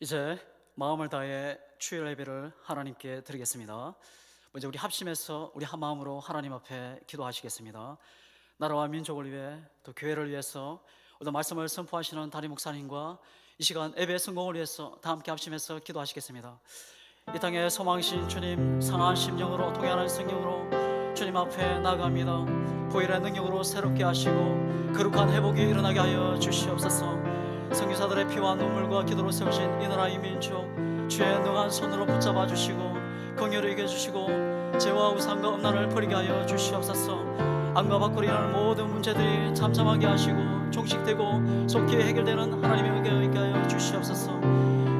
이제 마음을 다해 주일 예배를 하나님께 드리겠습니다. 먼저 우리 합심해서 우리 한 마음으로 하나님 앞에 기도하시겠습니다. 나라와 민족을 위해 또 교회를 위해서 오늘 말씀을 선포하시는 담임 목사님과 이 시간 예배 성공을 위해서 다 함께 합심해서 기도하시겠습니다. 이 땅에 소망이신 주님, 상한 심령으로 통해하는 성령으로 주님 앞에 나아갑니다. 보혈의 능력으로 새롭게 하시고 거룩한 회복이 일어나게 하여 주시옵소서. 선교사들의 피와 눈물과 기도로 세우신 이 나라 이 민족, 주의 능한 손으로 붙잡아 주시고 긍휼히 여겨주시고 죄와 우상과 음란을 버리게 하여 주시옵소서. 안과 밖으로 일어나는 모든 문제들이 잠잠하게 하시고 종식되고 속히 해결되는 하나님의 은혜가 있게 하여 주시옵소서.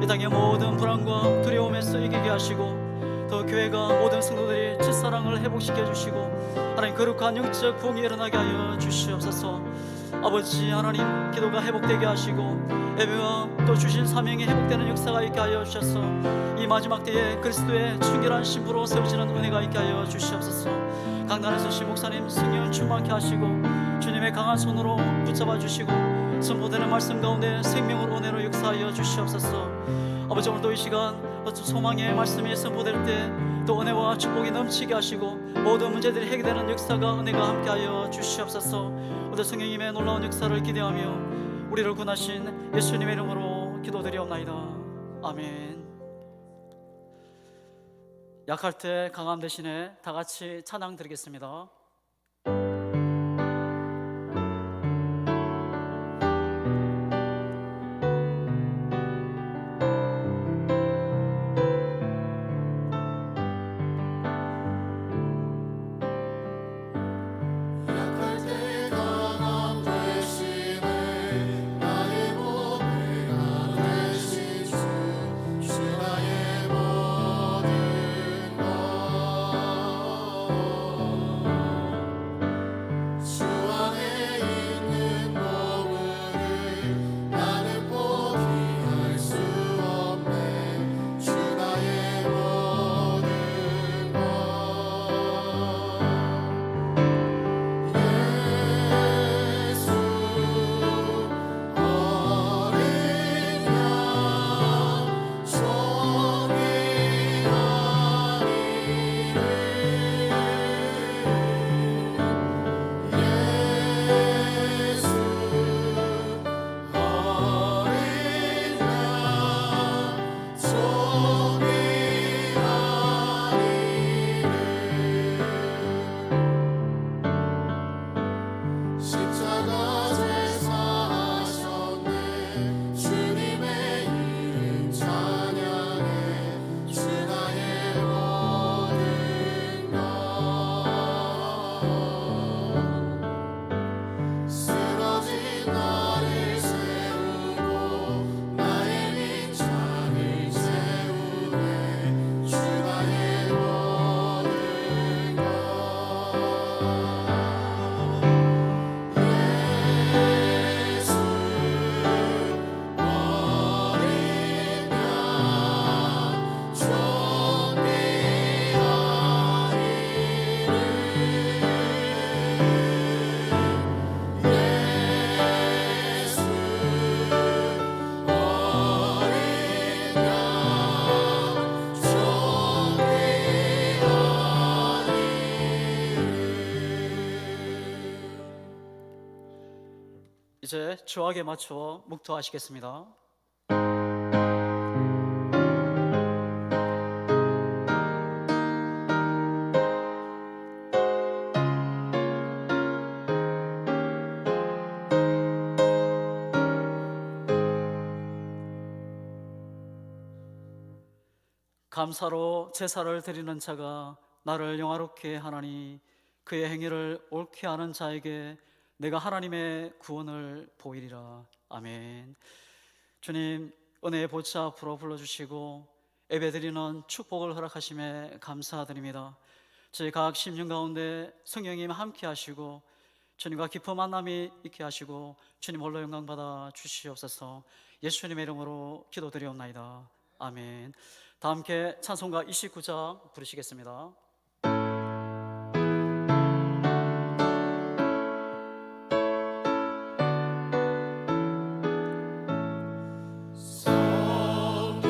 이 땅의 모든 불안과 두려움에서 이기게 하시고 또 교회가 모든 성도들이 첫사랑을 회복시켜 주시고 하나님 거룩한 영적 부흥이 일어나게 하여 주시옵소서. 아버지 하나님, 기도가 회복되게 하시고 예배와 또 주신 사명이 회복되는 역사가 있게 하여 주셔서 이 마지막 때에 그리스도의 순결한 신부로 세워지는 은혜가 있게 하여 주시옵소서. 강단에서 신 목사님 성령 충만케 하시고 주님의 강한 손으로 붙잡아 주시고 선포되는 말씀 가운데 생명으로 은혜로 역사하여 주시옵소서. 아버지, 오늘도 이 시간 소망의 말씀이 선포될 때 또 은혜와 축복이 넘치게 하시고 모든 문제들이 해결되는 역사가 은혜가 함께하여 주시옵소서. 오늘 성령님의 놀라운 역사를 기대하며 우리를 구하신 예수님의 이름으로 기도드리옵나이다. 아멘. 약할 때 강함 대신에 다 같이 찬양 드리겠습니다. 이제 주악에 맞춰 묵도하시겠습니다. 감사로 제사를 드리는 자가 나를 영화롭게 하나니 그의 행위를 옳게 하는 자에게 내가 하나님의 구원을 보이리라. 아멘. 주님, 은혜의 보좌 앞으로 불러주시고 예배드리는 축복을 허락하심에 감사드립니다. 저희 각 심령 가운데 성령님 함께 하시고 주님과 깊은 만남이 있게 하시고 주님 홀로 영광 받아 주시옵소서. 예수님의 이름으로 기도드리옵나이다. 아멘. 다 함께 찬송가 29장 부르시겠습니다. 성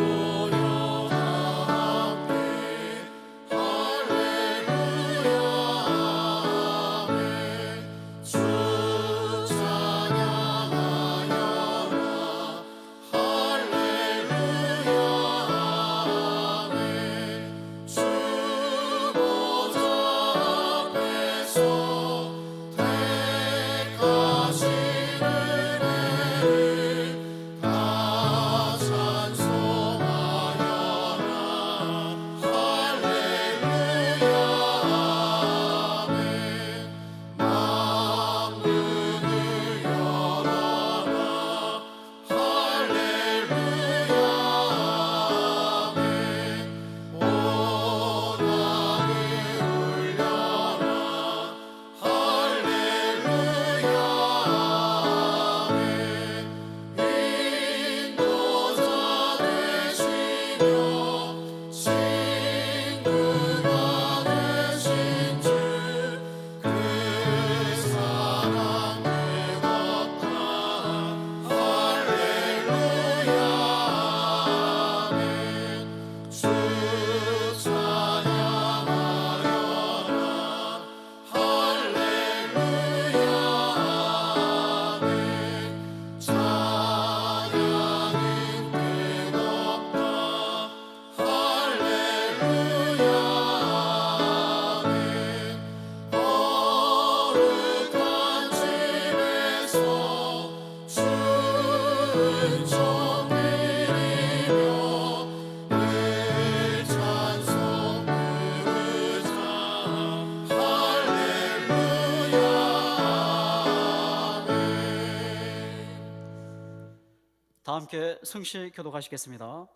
함께 성시 교독하시겠습니다.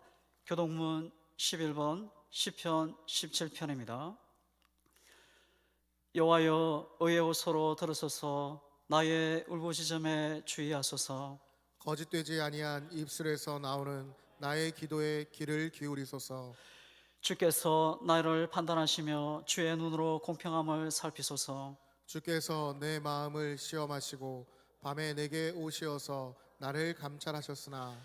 교독문 11번 시편 17편입니다. 여호와여 의의 소로 들으소서. 나의 울부짖음에 주의하소서. 거짓되지 아니한 입술에서 나오는 나의 기도에 귀를 기울이소서. 주께서 나를 판단하시며 주의 눈으로 공평함을 살피소서. 주께서 내 마음을 시험하시고 밤에 내게 오시어서 나를 감찰하셨으나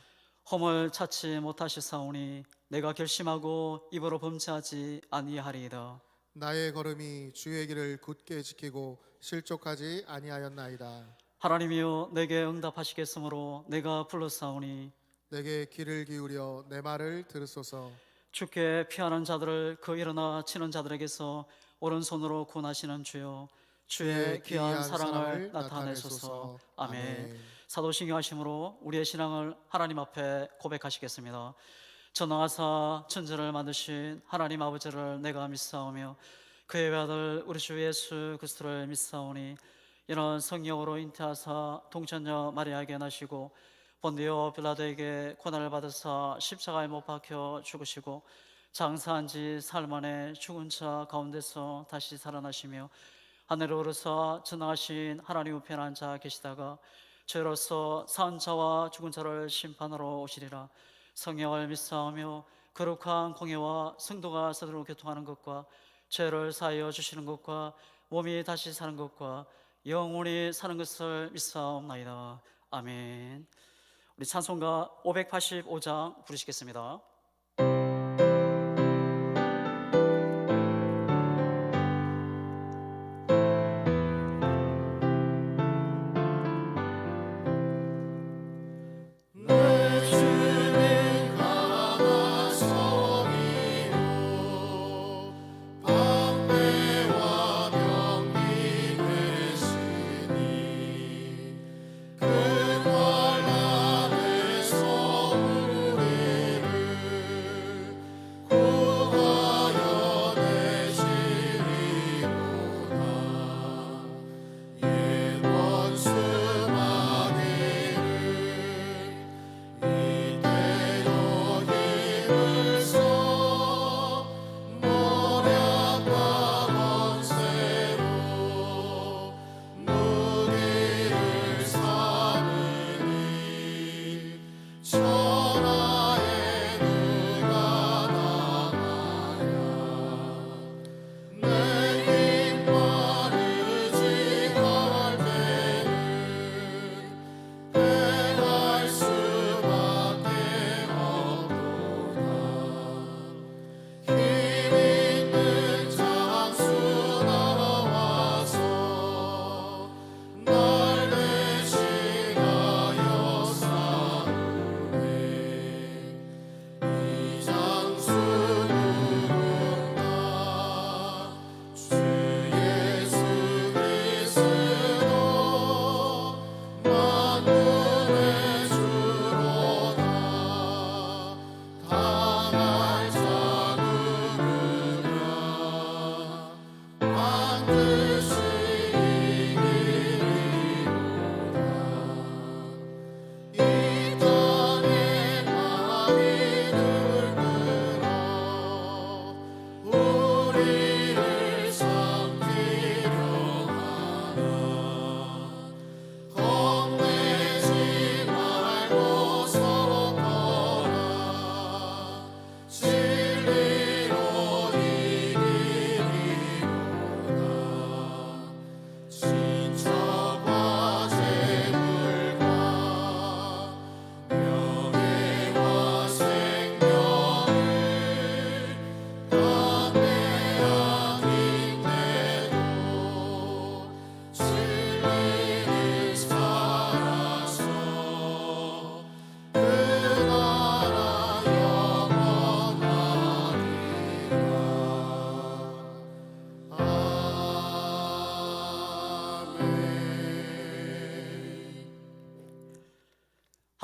험을 찾지 못하시사오니 내가 결심하고 입으로 범죄하지 아니하리이다. 나의 걸음이 주의 길을 굳게 지키고 실족하지 아니하였나이다. 하나님이여 내게 응답하시겠으므로 내가 불렀사오니 내게 귀를 기울여 내 말을 들으소서. 주께 피하는 자들을 그 일어나 치는 자들에게서 오른손으로 구원하시는 주여, 주의 귀한 사랑을 나타내소서. 아멘. 사도신경 하심으로 우리의 신앙을 하나님 앞에 고백하시겠습니다. 전능하사 천지를 만드신 하나님 아버지를 내가 믿사오며 그의 외아들 우리 주 예수 그리스도를 믿사오니 이는 성령으로 잉태하사 동천녀 마리아에게 나시고 본디오 빌라도에게 고난을 받으사 십자가에 못 박혀 죽으시고 장사한 지 사흘 만에 죽은 자 가운데서 다시 살아나시며 하늘에 오르사 전능하신 하나님 우편에 앉아 계시다가 저희로서 산 자와 죽은 자를 심판하러 오시리라. 성령을 믿사오며 거룩한 공예와 성도가 서로 교통하는 것과 죄를 사하여 주시는 것과 몸이 다시 사는 것과 영원히 사는 것을 믿사옵나이다. 아멘. 우리 찬송가 585장 부르시겠습니다.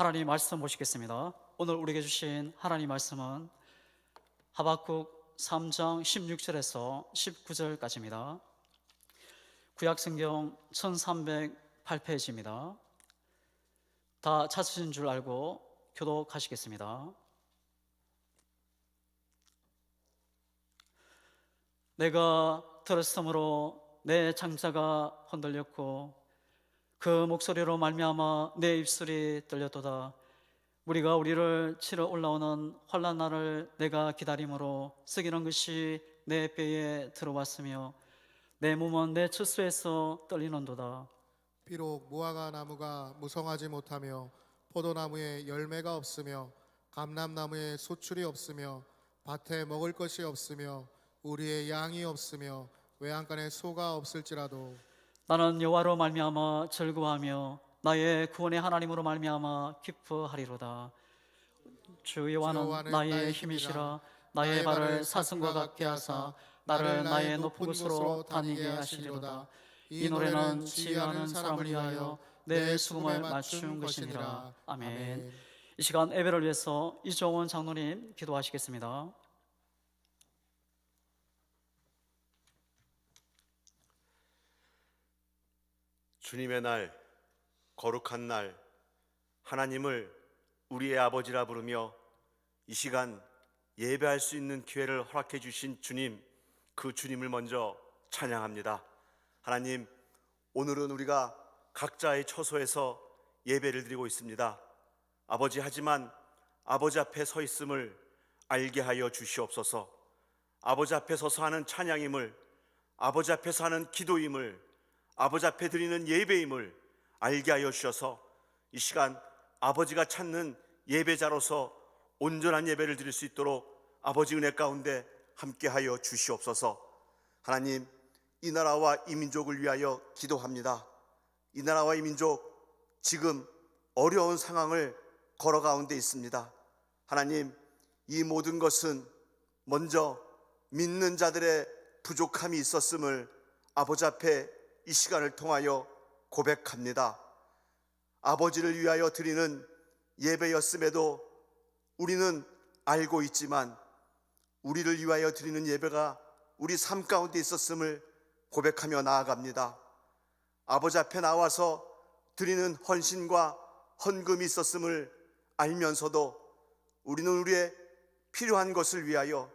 하나님 말씀 보시겠습니다. 오늘 우리에게 주신 하나님 말씀은 하박국 3장 16절에서 19절까지입니다. 구약성경 1308페이지입니다. 다 찾으신 줄 알고 교독하시겠습니다. 내가 들었으므로 내 창자가 흔들렸고 그 목소리로 말미암아 내 입술이 떨렸도다. 우리가 우리를 치러 올라오는 환난 날을 내가 기다림으로 쓰기는 것이 내 뼈에 들어왔으며 내 몸은 내 추수에서 떨리는도다. 비록 무화과 나무가 무성하지 못하며 포도나무에 열매가 없으며 감람나무에 소출이 없으며 밭에 먹을 것이 없으며 우리의 양이 없으며 외양간에 소가 없을지라도 나는 여호와로 말미암아 즐거워하며 나의 구원의 하나님으로 말미암아 기뻐하리로다. 주 여호와는 나의 힘이시라. 나의 발을 사슴과 같게 하사 나를 나의 높은 곳으로 다니게 하시리로다. 이 노래는 지혜하는 사람을 위하여 내 수금을 맞춘 것이니라. 아멘. 이 시간 예배를 위해서 이종원 장로님 기도하시겠습니다. 주님의 날, 거룩한 날, 하나님을 우리의 아버지라 부르며 이 시간 예배할 수 있는 기회를 허락해 주신 주님, 그 주님을 먼저 찬양합니다. 하나님, 오늘은 우리가 각자의 처소에서 예배를 드리고 있습니다. 아버지, 하지만 아버지 앞에 서 있음을 알게 하여 주시옵소서. 아버지 앞에 서서 하는 찬양임을, 아버지 앞에서 하는 기도임을, 아버지 앞에 드리는 예배임을 알게 하여 주셔서 이 시간 아버지가 찾는 예배자로서 온전한 예배를 드릴 수 있도록 아버지 은혜 가운데 함께 하여 주시옵소서. 하나님, 이 나라와 이 민족을 위하여 기도합니다. 이 나라와 이 민족 지금 어려운 상황을 걸어 가운데 있습니다. 하나님, 이 모든 것은 먼저 믿는 자들의 부족함이 있었음을 아버지 앞에 이 시간을 통하여 고백합니다. 아버지를 위하여 드리는 예배였음에도 우리는 알고 있지만 우리를 위하여 드리는 예배가 우리 삶 가운데 있었음을 고백하며 나아갑니다. 아버지 앞에 나와서 드리는 헌신과 헌금이 있었음을 알면서도 우리는 우리의 필요한 것을 위하여,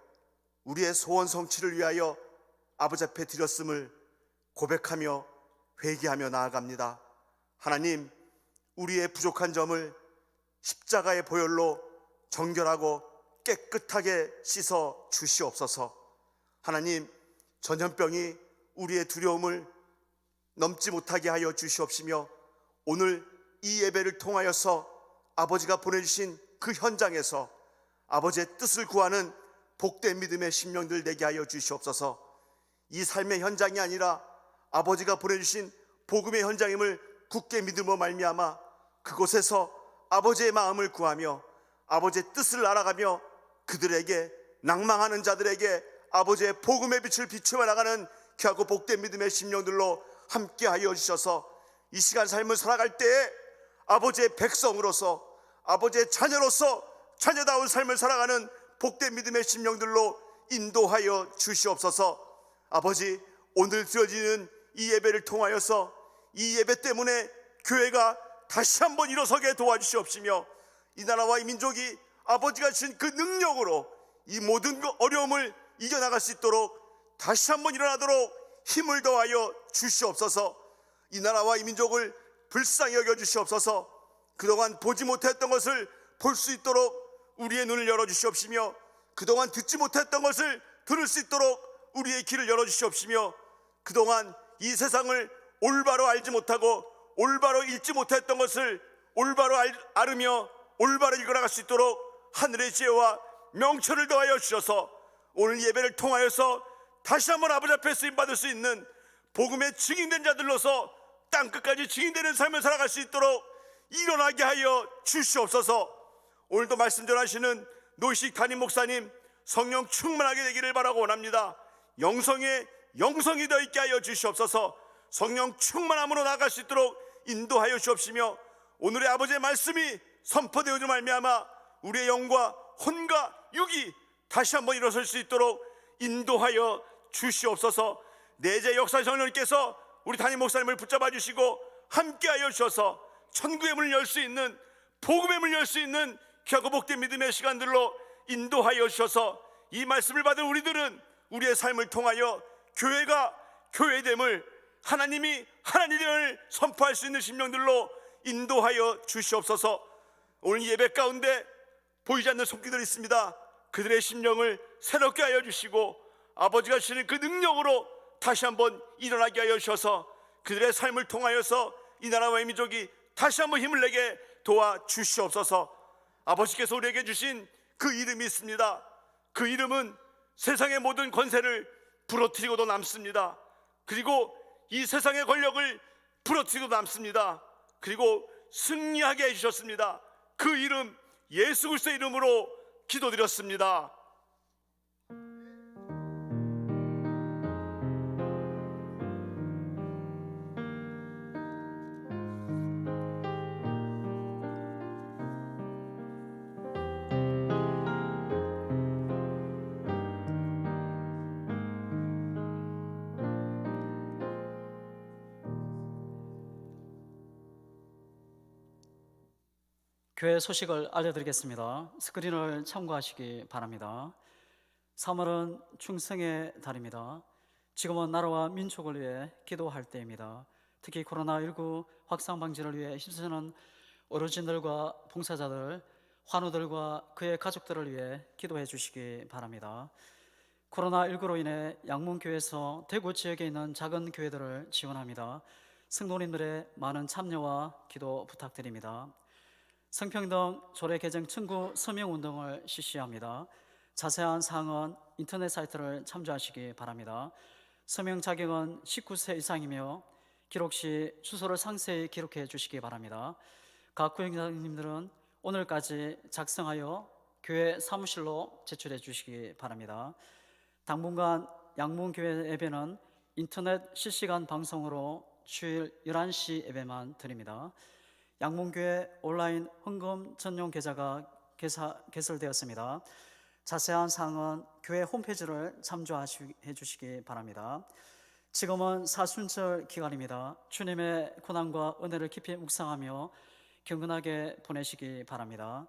우리의 소원 성취를 위하여 아버지 앞에 드렸음을 고백하며 회개하며 나아갑니다. 하나님, 우리의 부족한 점을 십자가의 보혈로 정결하고 깨끗하게 씻어 주시옵소서. 하나님, 전염병이 우리의 두려움을 넘지 못하게 하여 주시옵시며 오늘 이 예배를 통하여서 아버지가 보내주신 그 현장에서 아버지의 뜻을 구하는 복된 믿음의 심령들 되게 하여 주시옵소서. 이 삶의 현장이 아니라 아버지가 보내주신 복음의 현장임을 굳게 믿음으로 말미암아 그곳에서 아버지의 마음을 구하며 아버지의 뜻을 알아가며 그들에게, 낭망하는 자들에게 아버지의 복음의 빛을 비추어 나가는 귀하고 복된 믿음의 심령들로 함께하여 주셔서 이 시간 삶을 살아갈 때에 아버지의 백성으로서, 아버지의 자녀로서 자녀다운 삶을 살아가는 복된 믿음의 심령들로 인도하여 주시옵소서. 아버지, 오늘 드려지는 이 예배를 통하여서 이 예배 때문에 교회가 다시 한번 일어서게 도와주시옵시며 이 나라와 이 민족이 아버지가 주신 그 능력으로 이 모든 그 어려움을 이겨나갈 수 있도록 다시 한번 일어나도록 힘을 더하여 주시옵소서. 이 나라와 이 민족을 불쌍히 여겨 주시옵소서. 그동안 보지 못했던 것을 볼 수 있도록 우리의 눈을 열어주시옵시며 그동안 듣지 못했던 것을 들을 수 있도록 우리의 귀를 열어주시옵시며 그동안 이 세상을 올바로 알지 못하고 올바로 읽지 못했던 것을 올바로 알으며 올바로 읽어나갈 수 있도록 하늘의 지혜와 명철을 더하여 주셔서 오늘 예배를 통하여서 다시 한번 아버지 앞에 쓰임받을 수 있는 복음의 증인된 자들로서 땅끝까지 증인되는 삶을 살아갈 수 있도록 일어나게 하여 주시옵소서. 오늘도 말씀 전하시는 노식 담임 목사님 성령 충만하게 되기를 바라고 원합니다. 영성에 영성이 더 있게 하여 주시옵소서. 성령 충만함으로 나아갈 수 있도록 인도하여 주옵시며 오늘의 아버지의 말씀이 선포되어져 말미암아 우리의 영과 혼과 육이 다시 한번 일어설 수 있도록 인도하여 주시옵소서. 내재 역사 성령님께서 우리 담임 목사님을 붙잡아 주시고 함께하여 주셔서 천국의 문을 열 수 있는, 복음의 문을 열 수 있는 귀하고 복된 믿음의 시간들로 인도하여 주셔서 이 말씀을 받은 우리들은 우리의 삶을 통하여 교회가 교회됨을, 하나님이 하나님을 선포할 수 있는 심령들로 인도하여 주시옵소서. 오늘 예배 가운데 보이지 않는 손길들이 있습니다. 그들의 심령을 새롭게 하여 주시고 아버지가 주시는 그 능력으로 다시 한번 일어나게 하여 주셔서 그들의 삶을 통하여서 이 나라와 이 민족이 다시 한번 힘을 내게 도와주시옵소서. 아버지께서 우리에게 주신 그 이름이 있습니다. 그 이름은 세상의 모든 권세를 부러뜨리고도 남습니다. 그리고 이 세상의 권력을 부러뜨리고 남습니다. 그리고 승리하게 해주셨습니다. 그 이름 예수 그리스도의 이름으로 기도드렸습니다. 교회 소식을 알려드리겠습니다. 스크린을 참고하시기 바랍니다. 3월은 충성의 달입니다. 지금은 나라와 민족을 위해 기도할 때입니다. 특히 코로나19 확산 방지를 위해 힘쓰는 어르신들과 봉사자들, 환우들과 그의 가족들을 위해 기도해 주시기 바랍니다. 코로나19로 인해 양문교회에서 대구 지역에 있는 작은 교회들을 지원합니다. 성도님들의 많은 참여와 기도 부탁드립니다. 성평등 조례 개정 청구 서명운동을 실시합니다. 자세한 사항은 인터넷 사이트를 참조하시기 바랍니다. 서명 자격은 19세 이상이며 기록 시 주소를 상세히 기록해 주시기 바랍니다. 각 구역장님들은 오늘까지 작성하여 교회 사무실로 제출해 주시기 바랍니다. 당분간 양문교회 예배는 인터넷 실시간 방송으로 주일 11시 예배만 드립니다. 양문교회 온라인 헌금 전용 계좌가 개설되었습니다. 자세한 사항은 교회 홈페이지를 참조해 주시기 바랍니다. 지금은 사순절 기간입니다. 주님의 고난과 은혜를 깊이 묵상하며 경건하게 보내시기 바랍니다.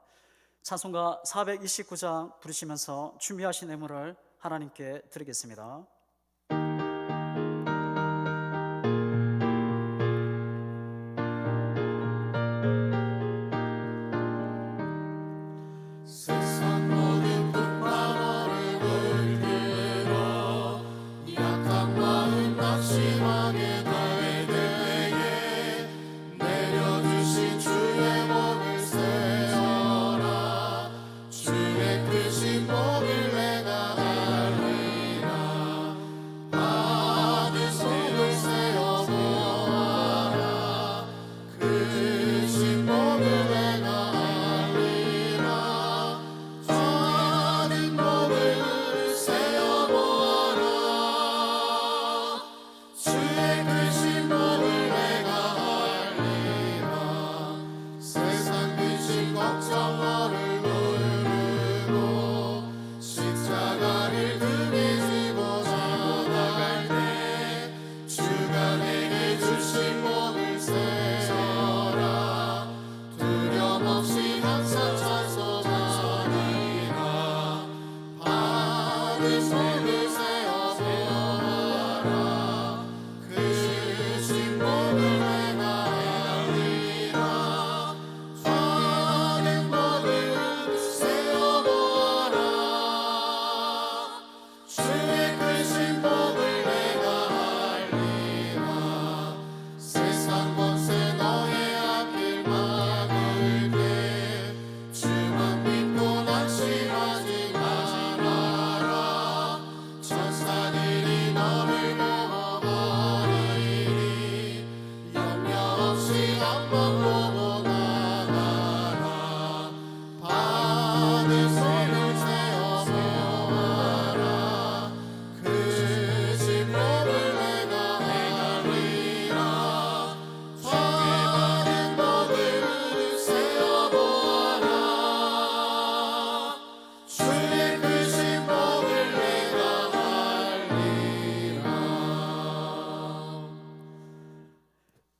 찬송가 429장 부르시면서 준비하신 예물을 하나님께 드리겠습니다. 세상 모든 풍파를 물들어 약한 마음 낙심하게 될 때에 내려주신 주의 복을 세어라. 주의 크신 복을 내가 알리라. 받은 손을 세어 보아라. 크신 복을 내가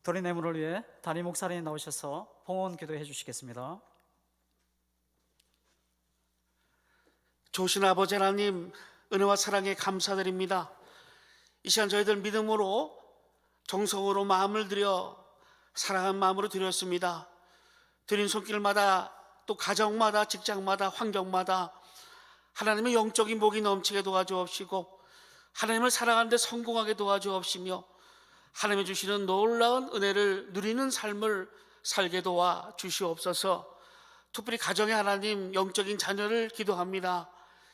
드린 예물을 위해 담임 목사님 나오셔서 봉헌 기도해 주시겠습니다. 좋으신 아버지 하나님, 은혜와 사랑에 감사드립니다. 이 시간 저희들 믿음으로 정성으로 마음을 들여 사랑한 마음으로 드렸습니다. 드린 손길마다 또 가정마다 직장마다 환경마다 하나님의 영적인 복이 넘치게 도와주옵시고 하나님을 사랑하는 데 성공하게 도와주옵시며 하나님이 주시는 놀라운 은혜를 누리는 삶을 살게 도와주시옵소서. 특별히 가정의 하나님 영적인 자녀를 기도합니다.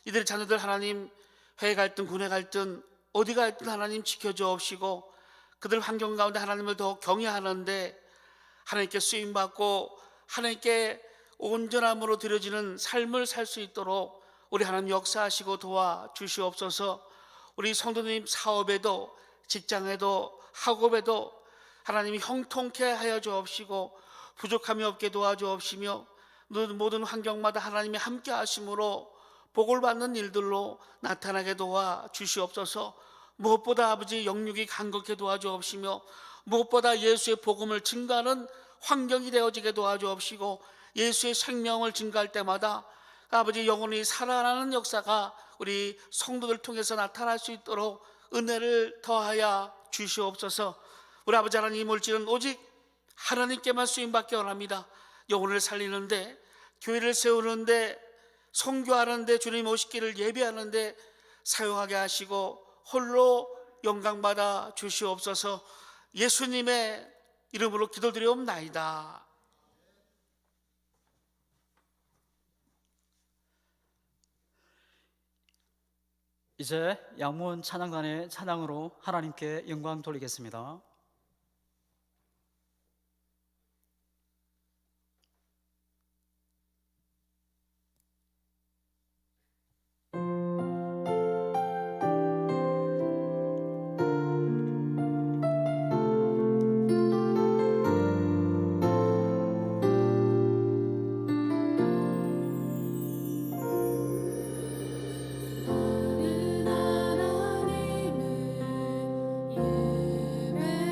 이들의 자녀들 하나님 해외 갈등 군회 갈등 어디 갈등 하나님 지켜주옵시고 그들 환경 가운데 하나님을 더 경외하는데 하나님께 쓰임받고 하나님께 온전함으로 드려지는 삶을 살 수 있도록 우리 하나님 역사하시고 도와주시옵소서. 우리 성도님 사업에도 직장에도 학업에도 하나님이 형통케 하여 주옵시고 부족함이 없게 도와주옵시며 모든 환경마다 하나님이 함께 하심으로 복을 받는 일들로 나타나게 도와주시옵소서. 무엇보다 아버지 영육이 간곡해 도와주옵시며 무엇보다 예수의 복음을 증가하는 환경이 되어지게 도와주옵시고 예수의 생명을 증가할 때마다 아버지 영혼이 살아나는 역사가 우리 성도들 통해서 나타날 수 있도록 은혜를 더하여 주시옵소서. 우리 아버지 하나님 물질은 오직 하나님께만 쓰임받기 원합니다. 영혼을 살리는데 교회를 세우는데 선교하는데 주님 오시기를 예배하는데 사용하게 하시고 홀로 영광받아 주시옵소서. 예수님의 이름으로 기도드리옵나이다. 이제 양문 찬양단의 찬양으로 하나님께 영광 돌리겠습니다. 나는 하나님을 예배하리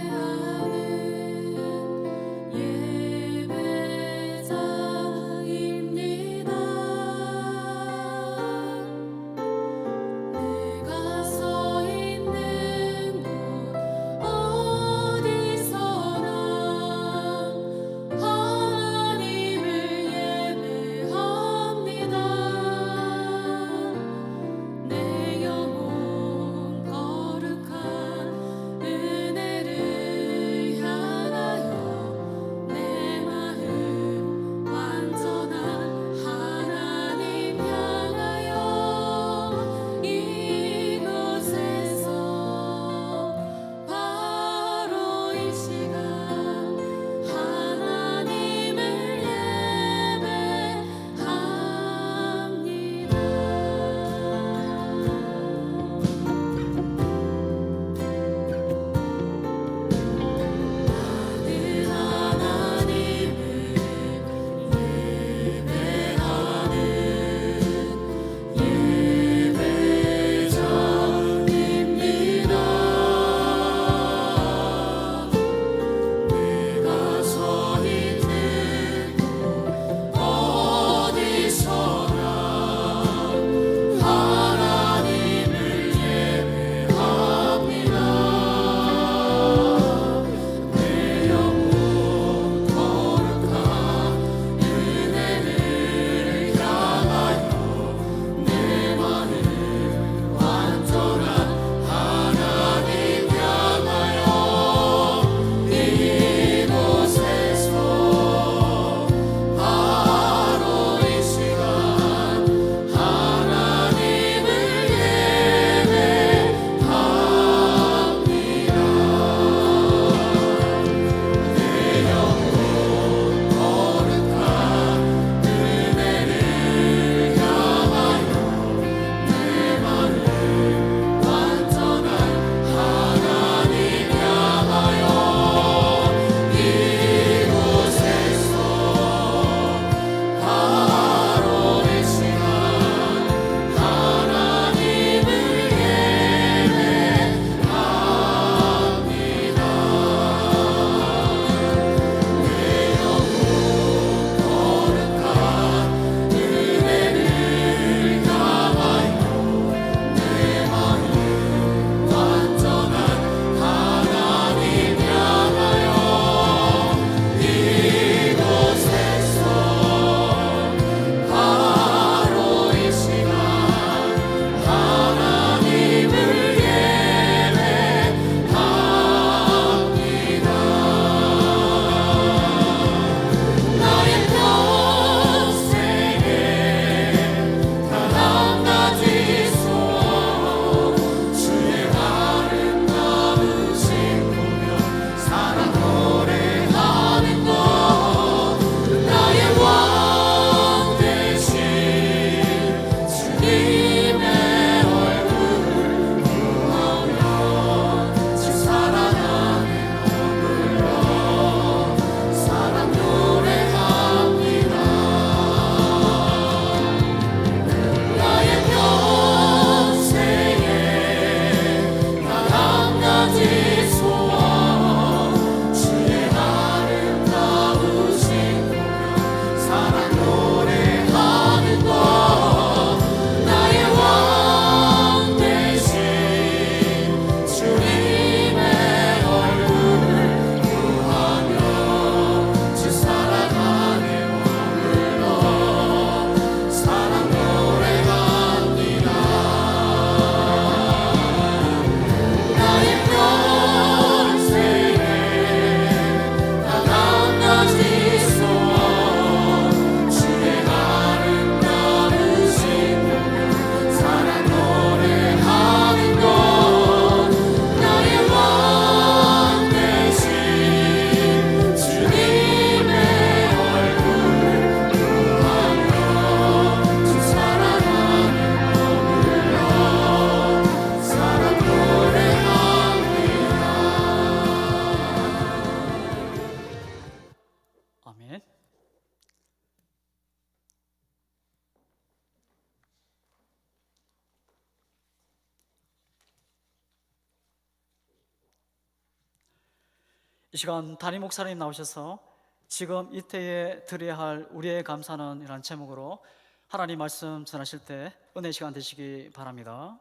시간 담임 목사님 나오셔서 지금 이때에 드려야 할 우리의 감사는 이라는 제목으로 하나님 말씀 전하실 때 은혜 시간 되시기 바랍니다.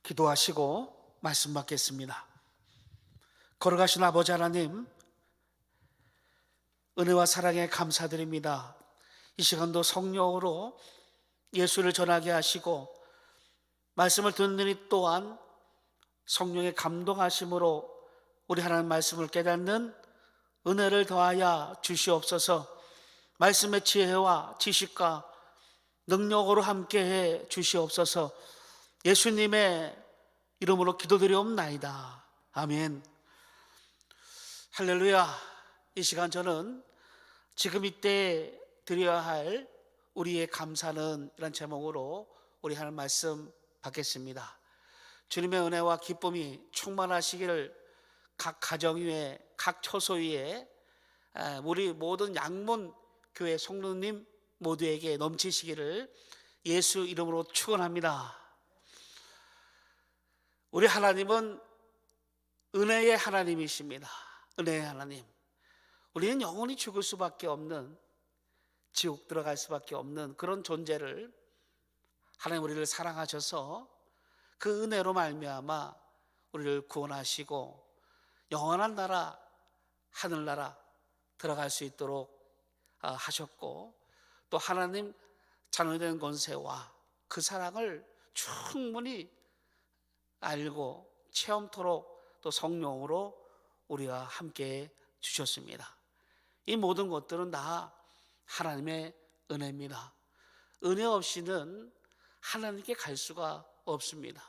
기도하시고 말씀 받겠습니다. 걸어가신 아버지 하나님, 은혜와 사랑에 감사드립니다. 이 시간도 성령으로 예수를 전하게 하시고 말씀을 듣는 이 또한 성령의 감동하심으로 우리 하나님 말씀을 깨닫는 은혜를 더하여 주시옵소서. 말씀의 지혜와 지식과 능력으로 함께해 주시옵소서. 예수님의 이름으로 기도드리옵나이다. 아멘. 할렐루야. 이 시간 저는 지금 이때 드려야 할 우리의 감사는 이런 제목으로 우리 하나님 말씀 받겠습니다. 주님의 은혜와 기쁨이 충만하시기를 각 가정 위에, 각 처소 위에 우리 모든 양문 교회 성도님 모두에게 넘치시기를 예수 이름으로 축원합니다. 우리 하나님은 은혜의 하나님이십니다. 은혜의 하나님. 우리는 영원히 죽을 수밖에 없는, 지옥 들어갈 수밖에 없는 그런 존재를 하나님 우리를 사랑하셔서 그 은혜로 말미암아 우리를 구원하시고 영원한 나라, 하늘나라 들어갈 수 있도록 하셨고, 또 하나님 자녀된 권세와 그 사랑을 충분히 알고 체험토록 또 성령으로 우리와 함께 주셨습니다. 이 모든 것들은 다 하나님의 은혜입니다. 은혜 없이는 하나님께 갈 수가 없습니다.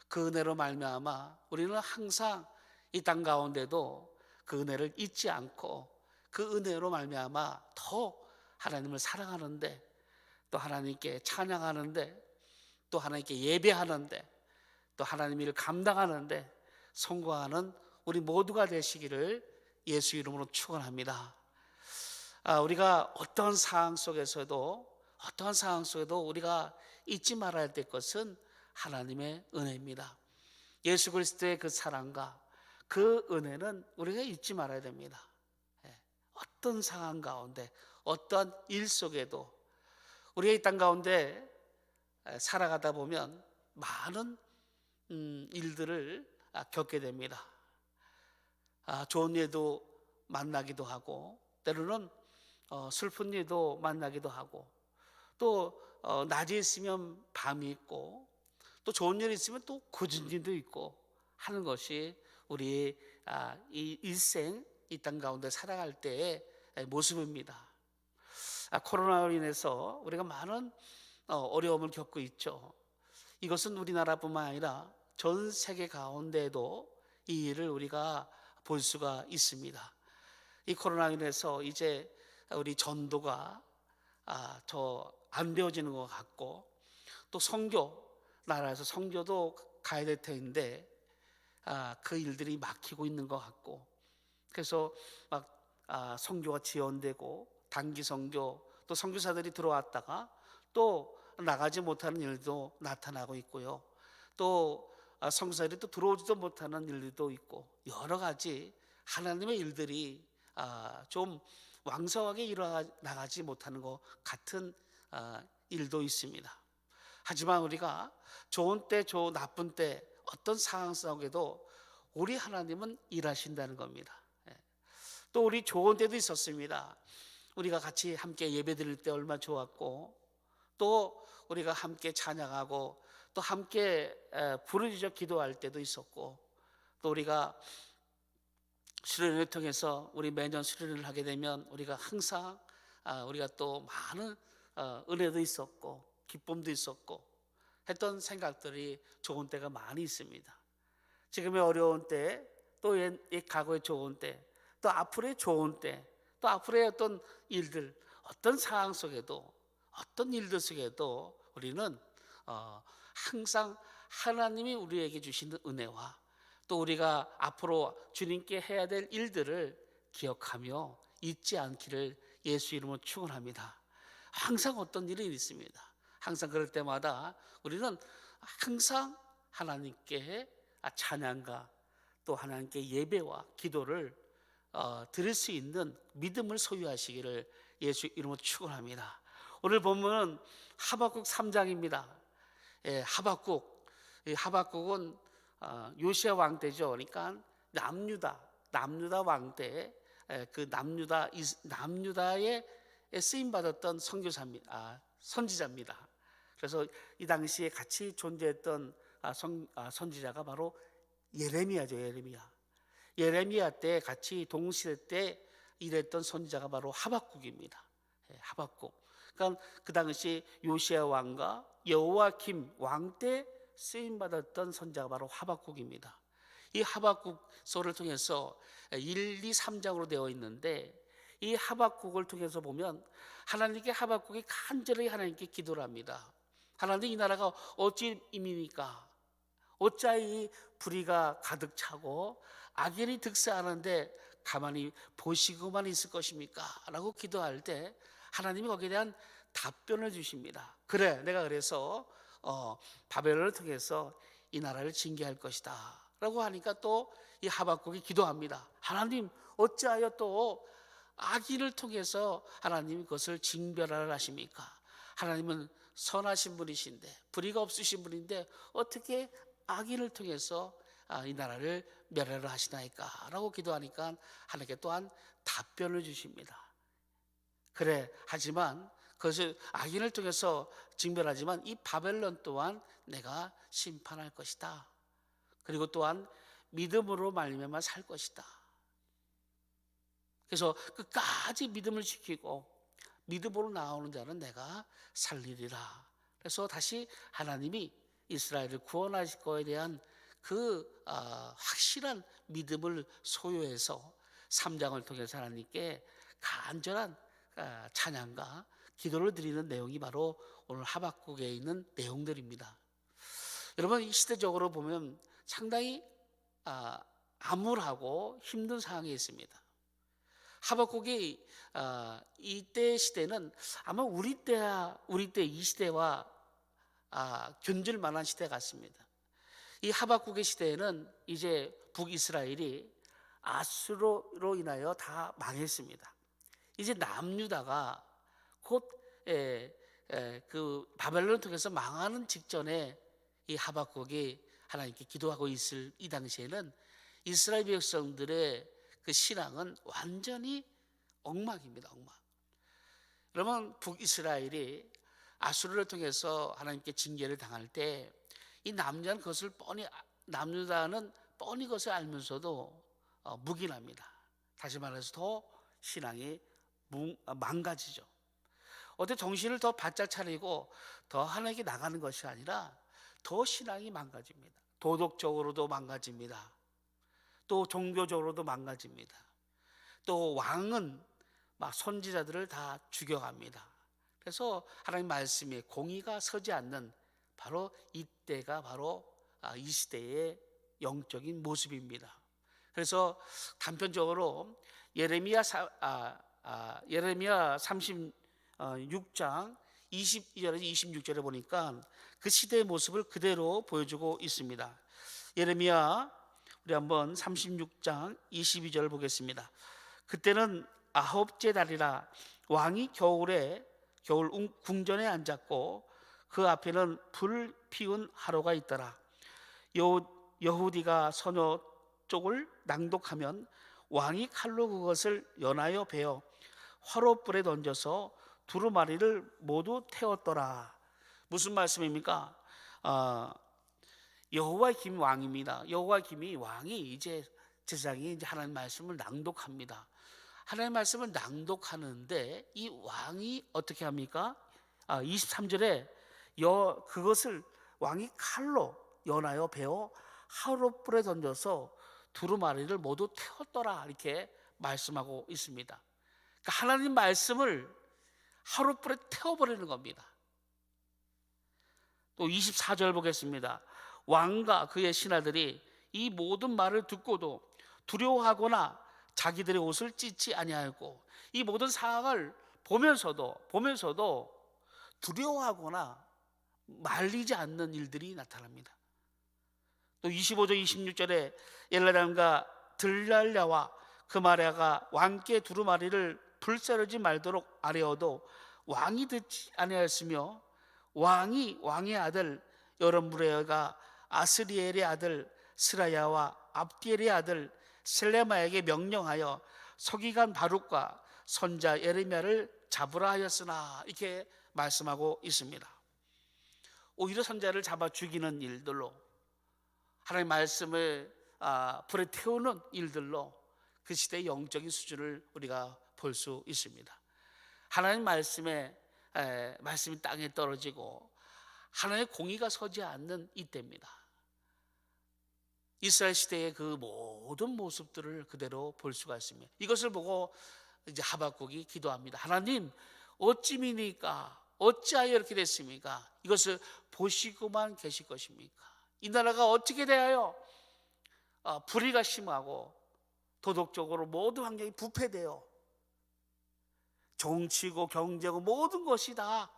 그 은혜로 말미암아 우리는 항상 이 땅 가운데도 그 은혜를 잊지 않고 그 은혜로 말미암아 더 하나님을 사랑하는데, 또 하나님께 찬양하는데, 또 하나님께 예배하는데, 또 하나님 일을 감당하는데 성공하는 우리 모두가 되시기를 예수 이름으로 축원합니다. 우리가 어떤 상황 속에서도 우리가 잊지 말아야 될 것은 하나님의 은혜입니다. 예수 그리스도의 그 사랑과 그 은혜는 우리가 잊지 말아야 됩니다. 어떤 상황 가운데, 어떤 일 속에도 우리가 이 땅 가운데 살아가다 보면 많은 일들을 겪게 됩니다. 좋은 일도 만나기도 하고, 때로는 슬픈 일도 만나기도 하고, 또 낮이 있으면 밤이 있고, 또 좋은 일이 있으면 또 굳은 일도 있고 하는 것이 우리 이 일생 이 땅 가운데 살아갈 때의 모습입니다. 코로나로 인해서 우리가 많은 어려움을 겪고 있죠. 이것은 우리나라뿐만 아니라 전 세계 가운데도 이 일을 우리가 볼 수가 있습니다. 이 코로나로 인해서 이제 우리 전도가 더 안 되어지는 것 같고, 또 선교, 나라에서 선교도 가야 될 텐데 그 일들이 막히고 있는 것 같고, 그래서 막 선교가 지연되고 단기 선교, 또 선교사들이 들어왔다가 또 나가지 못하는 일도 나타나고 있고요. 또 선교사들이 또 들어오지도 못하는 일도 있고, 여러 가지 하나님의 일들이 좀 왕성하게 일어나가지 못하는 것 같은 일도 있습니다. 하지만 우리가 좋은 때, 나쁜 때, 어떤 상황 속에도 우리 하나님은 일하신다는 겁니다. 또 우리 좋은 때도 있었습니다. 우리가 같이 함께 예배 드릴 때 얼마나 좋았고, 또 우리가 함께 찬양하고, 또 함께 부르짖어 기도할 때도 있었고, 또 우리가 수련회를 통해서 우리 매년 수련회를 하게 되면 우리가 항상 우리가 또 많은 은혜도 있었고 기쁨도 있었고 했던 생각들이 좋은 때가 많이 있습니다. 지금의 어려운 때, 또 과거의 좋은 때, 또 앞으로의 좋은 때, 또 앞으로의 어떤 일들, 어떤 상황 속에도, 어떤 일들 속에도 우리는 항상 하나님이 우리에게 주시는 은혜와 또 우리가 앞으로 주님께 해야 될 일들을 기억하며 잊지 않기를 예수 이름으로 축원합니다. 항상 어떤 일이 있습니다. 항상 그럴 때마다 우리는 항상 하나님께 찬양과 또 하나님께 예배와 기도를 드릴 수 있는 믿음을 소유하시기를 예수 이름으로 축원합니다. 오늘 본문은 하박국 3장입니다. 하박국은 요시야 왕 때죠. 그러니까 남유다 왕 때 그 남유다에 쓰임 받았던 선지자입니다. 그래서 이 당시에 같이 존재했던 선지자가 바로 예레미야죠. 예레미야 때 같이 동시대 때 일했던 선지자가 바로 하박국입니다. 하박국. 그러니까 그 당시 요시야 왕과 여호와김 왕 때 쓰임 받았던 선지자가 바로 하박국입니다. 이 하박국서를 통해서 1, 2, 3장으로 되어 있는데 이 하박국을 통해서 보면 하나님께 하박국이 간절히 하나님께 기도를 합니다. 하나님, 이 나라가 어찌 임입니까? 어찌 이 불의가 가득 차고 악인이 득세하는데 가만히 보시고만 있을 것입니까? 라고 기도할 때 하나님이 거기에 대한 답변을 주십니다. 그래, 내가 그래서 바벨론을 통해서 이 나라를 징계할 것이다 라고 하니까 또 이 하박국이 기도합니다. 하나님, 어찌하여 또 악인을 통해서 하나님이 그것을 징별하라 하십니까? 하나님은 선하신 분이신데, 불의가 없으신 분인데 어떻게 악인을 통해서 이 나라를 멸하라 하시나이까? 라고 기도하니까 하나님께 또한 답변을 주십니다. 그래, 하지만 그것을 악인을 통해서 징별하지만 이 바벨론 또한 내가 심판할 것이다. 그리고 또한 믿음으로 말미암아 살 것이다. 그래서 끝까지 믿음을 지키고 믿음으로 나오는 자는 내가 살리리라. 그래서 다시 하나님이 이스라엘을 구원하실 거에 대한 그 확실한 믿음을 소유해서 3장을 통해서 하나님께 간절한 찬양과 기도를 드리는 내용이 바로 오늘 하박국에 있는 내용들입니다. 여러분, 이 시대적으로 보면 상당히 암울하고 힘든 상황에 있습니다. 하박국이 이때 시대는 아마 우리 때 이 시대와 견줄 만한 시대 같습니다. 이 하박국의 시대에는 이제 북이스라엘이 아수르로 인하여 다 망했습니다. 이제 남유다가 곧 그 바벨론을 통해서 망하는 직전에 이 하박국이 하나님께 기도하고 있을 이 당시에는 이스라엘 백성들의 그 신앙은 완전히 엉망입니다. 엉망. 그러면 북이스라엘이 아수르를 통해서 하나님께 징계를 당할 때 이 남유다는 뻔히 그것을 알면서도 묵인합니다. 다시 말해서 더 신앙이 망가지죠. 어때 정신을 더 바짝 차리고 더 하나님께 나가는 것이 아니라 더 신앙이 망가집니다. 도덕적으로도 망가집니다. 또 종교적으로도 망가집니다. 또 왕은 막 선지자들을 다 죽여갑니다. 그래서 하나님 말씀에 공의가 서지 않는 바로 이때가 바로 이 시대의 영적인 모습입니다. 그래서 단편적으로 예레미야 36장 22절에서 26절에 보니까 그 시대의 모습을 그대로 보여주고 있습니다. 예레미야 우리 한번 36장 22절 보겠습니다. 그때는 9째 달이라 왕이 겨울 궁전에 앉았고 그 앞에는 불 피운 화로가 있더라. 여후디가 서너 쪽을 낭독하면 왕이 칼로 그것을 연하여 베어 화로불에 던져서 두루마리를 모두 태웠더라. 무슨 말씀입니까? 여호와김 왕입니다. 여호와김이 왕이 이제 제사장이 이제 하나님 말씀을 낭독합니다. 하나님 말씀을 낭독하는데 이 왕이 어떻게 합니까? 23절에 그것을 왕이 칼로 연하여 베어 화로불에 던져서 두루마리를 모두 태웠더라. 이렇게 말씀하고 있습니다. 그러니까 하나님 말씀을 화로불에 태워버리는 겁니다. 또 24절 보겠습니다. 왕과 그의 신하들이 이 모든 말을 듣고도 두려워하거나 자기들의 옷을 찢지 아니하고 이 모든 상황을 보면서도 두려워하거나 말리지 않는 일들이 나타납니다. 또 25절 26절에 엘라담과 들랄랴와 그 마리아가 왕께 두루마리를 불사르지 말도록 아뢰어도 왕이 듣지 아니하였으며 왕의 아들 여론무레가 아스리엘의 아들 스라야와 압디엘의 아들 셀레마에게 명령하여 서기관 바룩과 선자 예레미야를 잡으라 하였으나 이렇게 말씀하고 있습니다. 오히려 선자를 잡아 죽이는 일들로, 하나님의 말씀을 불에 태우는 일들로 그 시대의 영적인 수준을 우리가 볼 수 있습니다. 하나님 말씀이 땅에 떨어지고 하나님의 공의가 서지 않는 이때입니다. 이스라엘 시대의 그 모든 모습들을 그대로 볼 수가 있습니다. 이것을 보고 이제 하박국이 기도합니다. 하나님, 어찌미니까? 어찌하여 이렇게 됐습니까? 이것을 보시고만 계실 것입니까? 이 나라가 어떻게 대하여 불의가 심하고 도덕적으로 모든 환경이 부패되어 정치고 경제고 모든 것이 다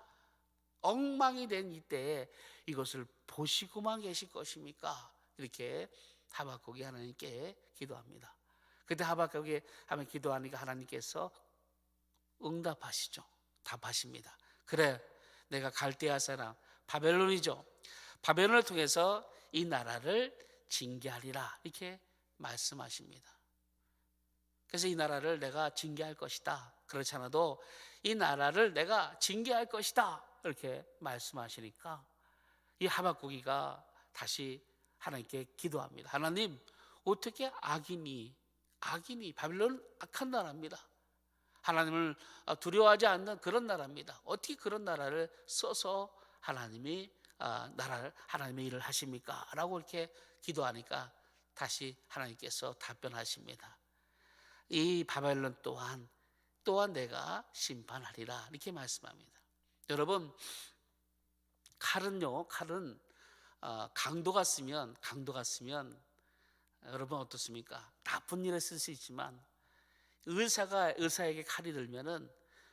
엉망이 된 이때에 이것을 보시고만 계실 것입니까? 이렇게 하박국이 하나님께 기도합니다. 그때 하박국이 하면 기도하니까 하나님께서 응답하시죠. 답하십니다. 그래, 내가 갈대아 사람 바벨론이죠. 바벨론을 통해서 이 나라를 징계하리라 이렇게 말씀하십니다. 그래서 이 나라를 내가 징계할 것이다. 그렇지 않아도 이 나라를 내가 징계할 것이다. 이렇게 말씀하시니까 이 하박국이가 다시 하나님께 기도합니다. 하나님, 어떻게 악인이 바벨론은 악한 나라입니다. 하나님을 두려워하지 않는 그런 나라입니다. 어떻게 그런 나라를 써서 하나님의 일을 하십니까? 라고 이렇게 기도하니까 다시 하나님께서 답변하십니다. 이 바벨론 또한 내가 심판하리라 이렇게 말씀합니다. 여러분, 칼은 강도가 쓰면 여러분 어떻습니까? 나쁜 일에 쓸 수 있지만 의사에게 칼이 들면은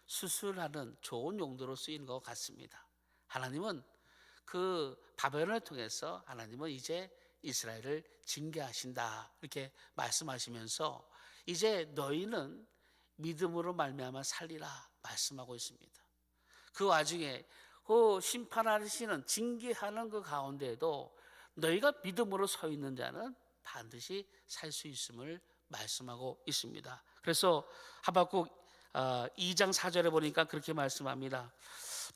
수술하는 좋은 용도로 쓰이는 것 같습니다. 하나님은 그 바벨론을 통해서 하나님은 이제 이스라엘을 징계하신다 이렇게 말씀하시면서 이제 너희는 믿음으로 말미암아 살리라 말씀하고 있습니다. 그 와중에 그 심판하시는 징계하는 그 가운데에도 너희가 믿음으로 서 있는 자는 반드시 살 수 있음을 말씀하고 있습니다. 그래서 하박국 2장 4절에 보니까 그렇게 말씀합니다.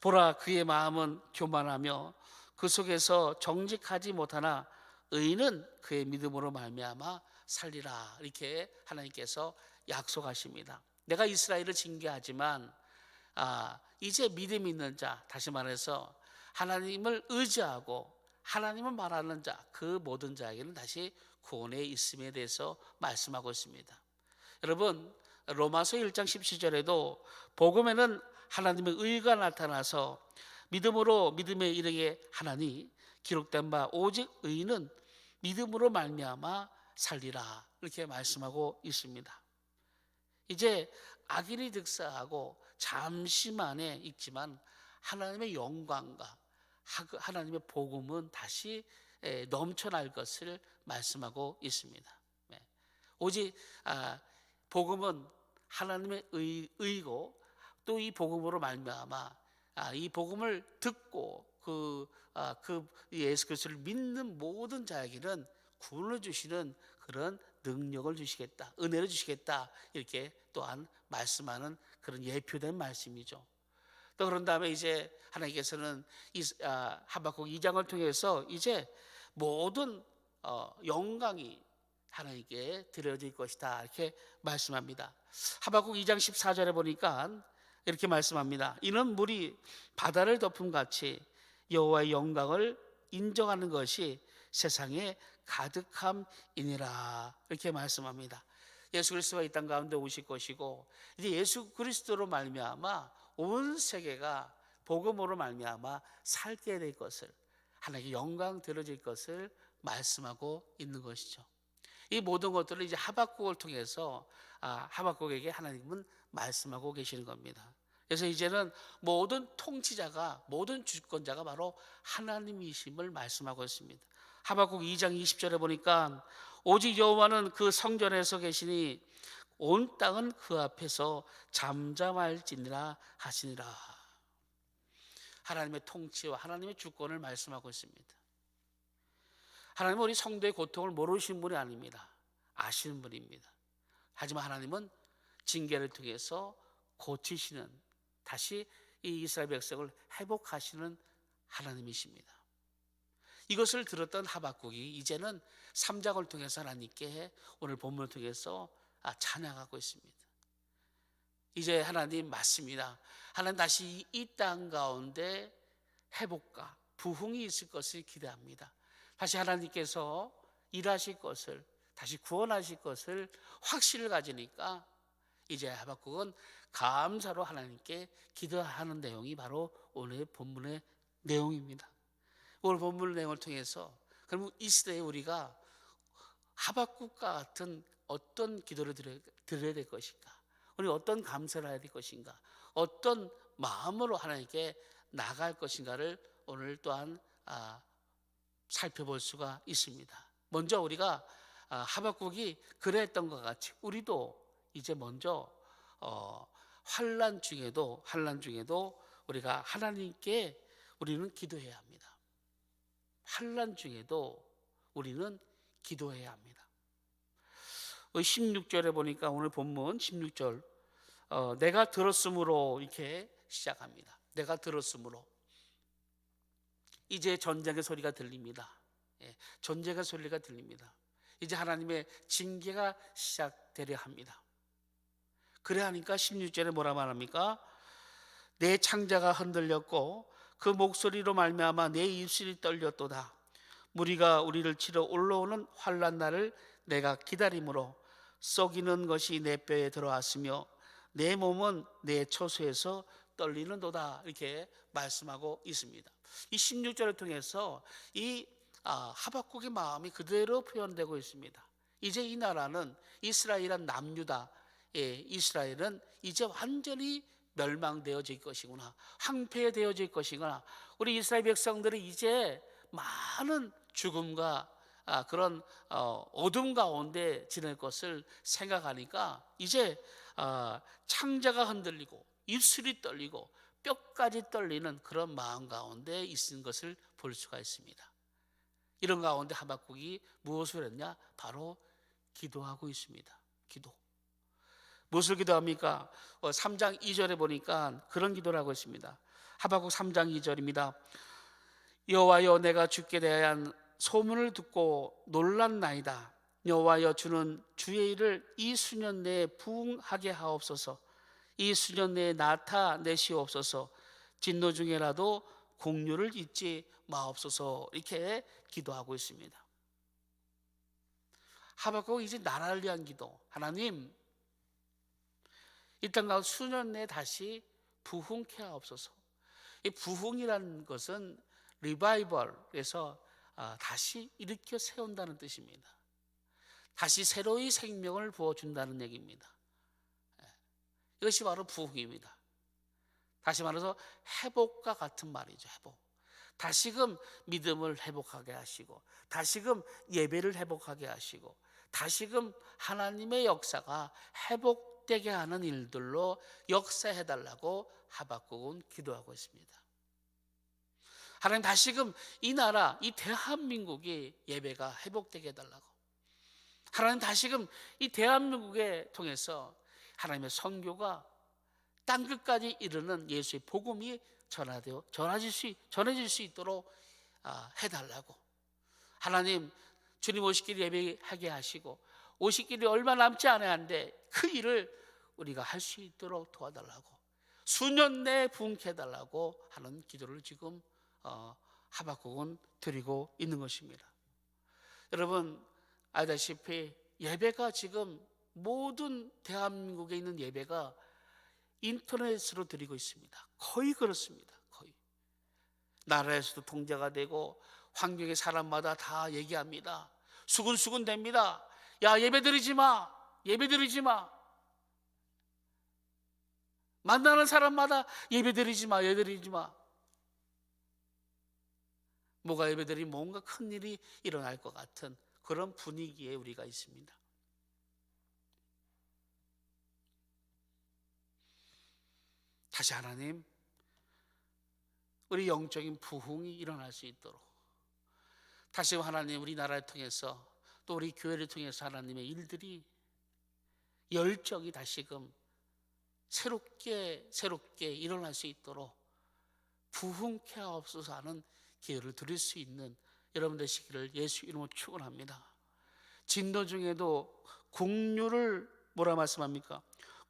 보라, 그의 마음은 교만하며 그 속에서 정직하지 못하나 의인은 그의 믿음으로 말미암아 살리라 이렇게 하나님께서 약속하십니다. 내가 이스라엘을 징계하지만 이제 믿음 있는 자, 다시 말해서 하나님을 의지하고 하나님을 말하는 자, 그 모든 자에게는 다시 구원의 있음에 대해서 말씀하고 있습니다. 여러분, 로마서 1장 17절에도 복음에는 하나님의 의가 나타나서 믿음으로 믿음에 이르게 하나니 기록된 바 오직 의인은 믿음으로 말미암아 살리라 이렇게 말씀하고 있습니다. 이제 악인이 득사하고 잠시만에 있지만 하나님의 영광과 하나님의 복음은 다시 넘쳐날 것을 말씀하고 있습니다. 오직 복음은 하나님의 의고 또 이 복음으로 말미암아 이 복음을 듣고 그 예수 그리스도를 믿는 모든 자에게는 구원을 주시는 그런 능력을 주시겠다, 은혜를 주시겠다 이렇게 또한 말씀하는 그런 예표된 말씀이죠. 또 그런 다음에 이제 하나님께서는 하박국 2장을 통해서 이제 모든 영광이 하나님께 드려질 것이다 이렇게 말씀합니다. 하박국 2장 14절에 보니까 이렇게 말씀합니다. 이는 물이 바다를 덮음 같이 여호와의 영광을 인정하는 것이 세상에 가득함이니라 이렇게 말씀합니다. 예수 그리스도가 이 땅 가운데 오실 것이고 이제 예수 그리스도로 말미암아 온 세계가 복음으로 말미암아 살게 될 것을, 하나님께 영광 드려질 것을 말씀하고 있는 것이죠. 이 모든 것들을 이제 하박국을 통해서 하박국에게 하나님은 말씀하고 계시는 겁니다. 그래서 이제는 모든 통치자가, 모든 주권자가 바로 하나님이심을 말씀하고 있습니다. 하박국 2장 20절에 보니까 오직 여호와는 그 성전에서 계시니 온 땅은 그 앞에서 잠잠할지니라 하시니라. 하나님의 통치와 하나님의 주권을 말씀하고 있습니다. 하나님은 우리 성도의 고통을 모르시는 분이 아닙니다. 아시는 분입니다. 하지만 하나님은 징계를 통해서 고치시는, 다시 이 이스라엘 백성을 회복하시는 하나님이십니다. 이것을 들었던 하박국이 이제는 3장을 통해서 하나님께 오늘 본문을 통해서 찬양하고 있습니다. 이제 하나님 맞습니다. 하나님 다시 이 땅 가운데 회복과 부흥이 있을 것을 기대합니다. 다시 하나님께서 일하실 것을, 다시 구원하실 것을 확신을 가지니까 이제 하박국은 감사로 하나님께 기도하는 내용이 바로 오늘 본문의 내용입니다. 오늘 본문 내용을 통해서 그럼 이 시대에 우리가 하박국과 같은 어떤 기도를 드려야 될 것인가, 우리 어떤 감사를 해야 될 것인가, 어떤 마음으로 하나님께 나갈 것인가를 오늘 또한 살펴볼 수가 있습니다. 먼저 우리가 하박국이 그랬던 것 같이 우리도 이제 먼저 환난 중에도 우리가 하나님께 우리는 기도해야 합니다. 환난 중에도 우리는 기도해야 합니다. 16절에 보니까 오늘 본문 16절 내가 들었으므로 이렇게 시작합니다. 내가 들었으므로 이제 전쟁의 소리가 들립니다. 전쟁의 소리가 들립니다. 이제 하나님의 징계가 시작되려 합니다. 그래 하니까 16절에 뭐라 말합니까? 내 창자가 흔들렸고 그 목소리로 말미암아 내 입술이 떨렸도다. 무리가 우리를 치러 올라오는 환난 날을 내가 기다림으로 썩이는 것이 내 뼈에 들어왔으며 내 몸은 내 처소에서 떨리는도다. 이렇게 말씀하고 있습니다. 이 16절을 통해서 이 하박국의 마음이 그대로 표현되고 있습니다. 이제 이 나라는 이스라엘은 남유다, 이스라엘은 이제 완전히 멸망되어질 것이구나, 황폐되어질 것이구나. 우리 이스라엘 백성들이 이제 많은 죽음과 그런 어둠 가운데 지낼 것을 생각하니까 이제 창자가 흔들리고 입술이 떨리고 뼈까지 떨리는 그런 마음 가운데 있는 것을 볼 수가 있습니다. 이런 가운데 하박국이 무엇을 했냐? 바로 기도하고 있습니다. 기도. 무엇을 기도합니까? 3장 2절에 보니까 그런 기도를 하고 있습니다. 하박국 3장 2절입니다. 여호와여, 내가 주께 대한 소문을 듣고 놀랐나이다. 여호와여, 주는 주의 일을 이 수년 내에 부응하게 하옵소서. 이 수년 내에 나타내시옵소서. 진노 중에라도 공류를 잊지 마옵소서. 이렇게 기도하고 있습니다. 하박국 이제 나라를 위한 기도. 하나님, 이 땅 가운데 수년 내에 다시 부흥케 하옵소서. 이 부흥이라는 것은 리바이벌에서 다시 일으켜 세운다는 뜻입니다. 다시 새로이 생명을 부어준다는 얘기입니다. 이것이 바로 부흥입니다. 다시 말해서 회복과 같은 말이죠. 회복. 다시금 믿음을 회복하게 하시고, 다시금 예배를 회복하게 하시고, 다시금 하나님의 역사가 회복되게 하는 일들로 역사해달라고 하박국은 기도하고 있습니다. 하나님, 다시금 이 나라, 이 대한민국의 예배가 회복되게 해달라고. 하나님, 다시금 이 대한민국에 통해서 하나님의 선교가 땅끝까지 이르는 예수의 복음이 전해질 수 있도록 해달라고. 하나님, 주님 오시기를 예배하게 하시고 오시기를 얼마 남지 않았는데 그 일을 우리가 할 수 있도록 도와달라고, 수년 내에 부흥케 해달라고 하는 기도를 지금 하박국은 드리고 있는 것입니다. 여러분 알다시피 예배가 지금 모든 대한민국에 있는 예배가 인터넷으로 드리고 있습니다. 거의 그렇습니다. 거의. 나라에서도 통제가 되고 환경의 사람마다 다 얘기합니다. 수근수근 됩니다. 야, 예배 드리지 마. 예배 드리지 마. 만나는 사람마다 예배드리지 마, 예배드리지 마. 뭐가 예배드리면 뭔가 큰 일이 일어날 것 같은 그런 분위기에 우리가 있습니다. 다시 하나님, 우리 영적인 부흥이 일어날 수 있도록 다시 하나님 우리나라를 통해서 또 우리 교회를 통해서 하나님의 일들이 열정이 다시금 새롭게 일어날 수 있도록 부흥케 하옵소서 하는 기회를 드릴 수 있는 여러분 되시기를 예수 이름으로 축원합니다. 진도 중에도 국류를 뭐라 말씀합니까?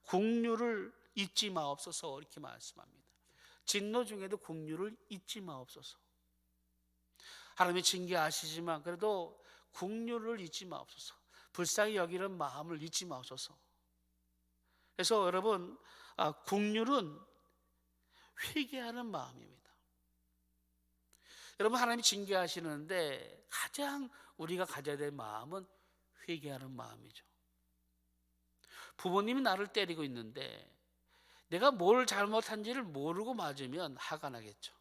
국류를 잊지 마옵소서 이렇게 말씀합니다. 진노 중에도 국류를 잊지 마옵소서. 하나님이 징계하시지만 그래도 국류를 잊지 마옵소서. 불쌍히 여기는 마음을 잊지 마옵소서. 그래서 여러분, 국률은 회개하는 마음입니다. 여러분, 하나님이 징계하시는데 가장 우리가 가져야 될 마음은 회개하는 마음이죠. 부모님이 나를 때리고 있는데 내가 뭘 잘못한지를 모르고 맞으면 화가 나겠죠.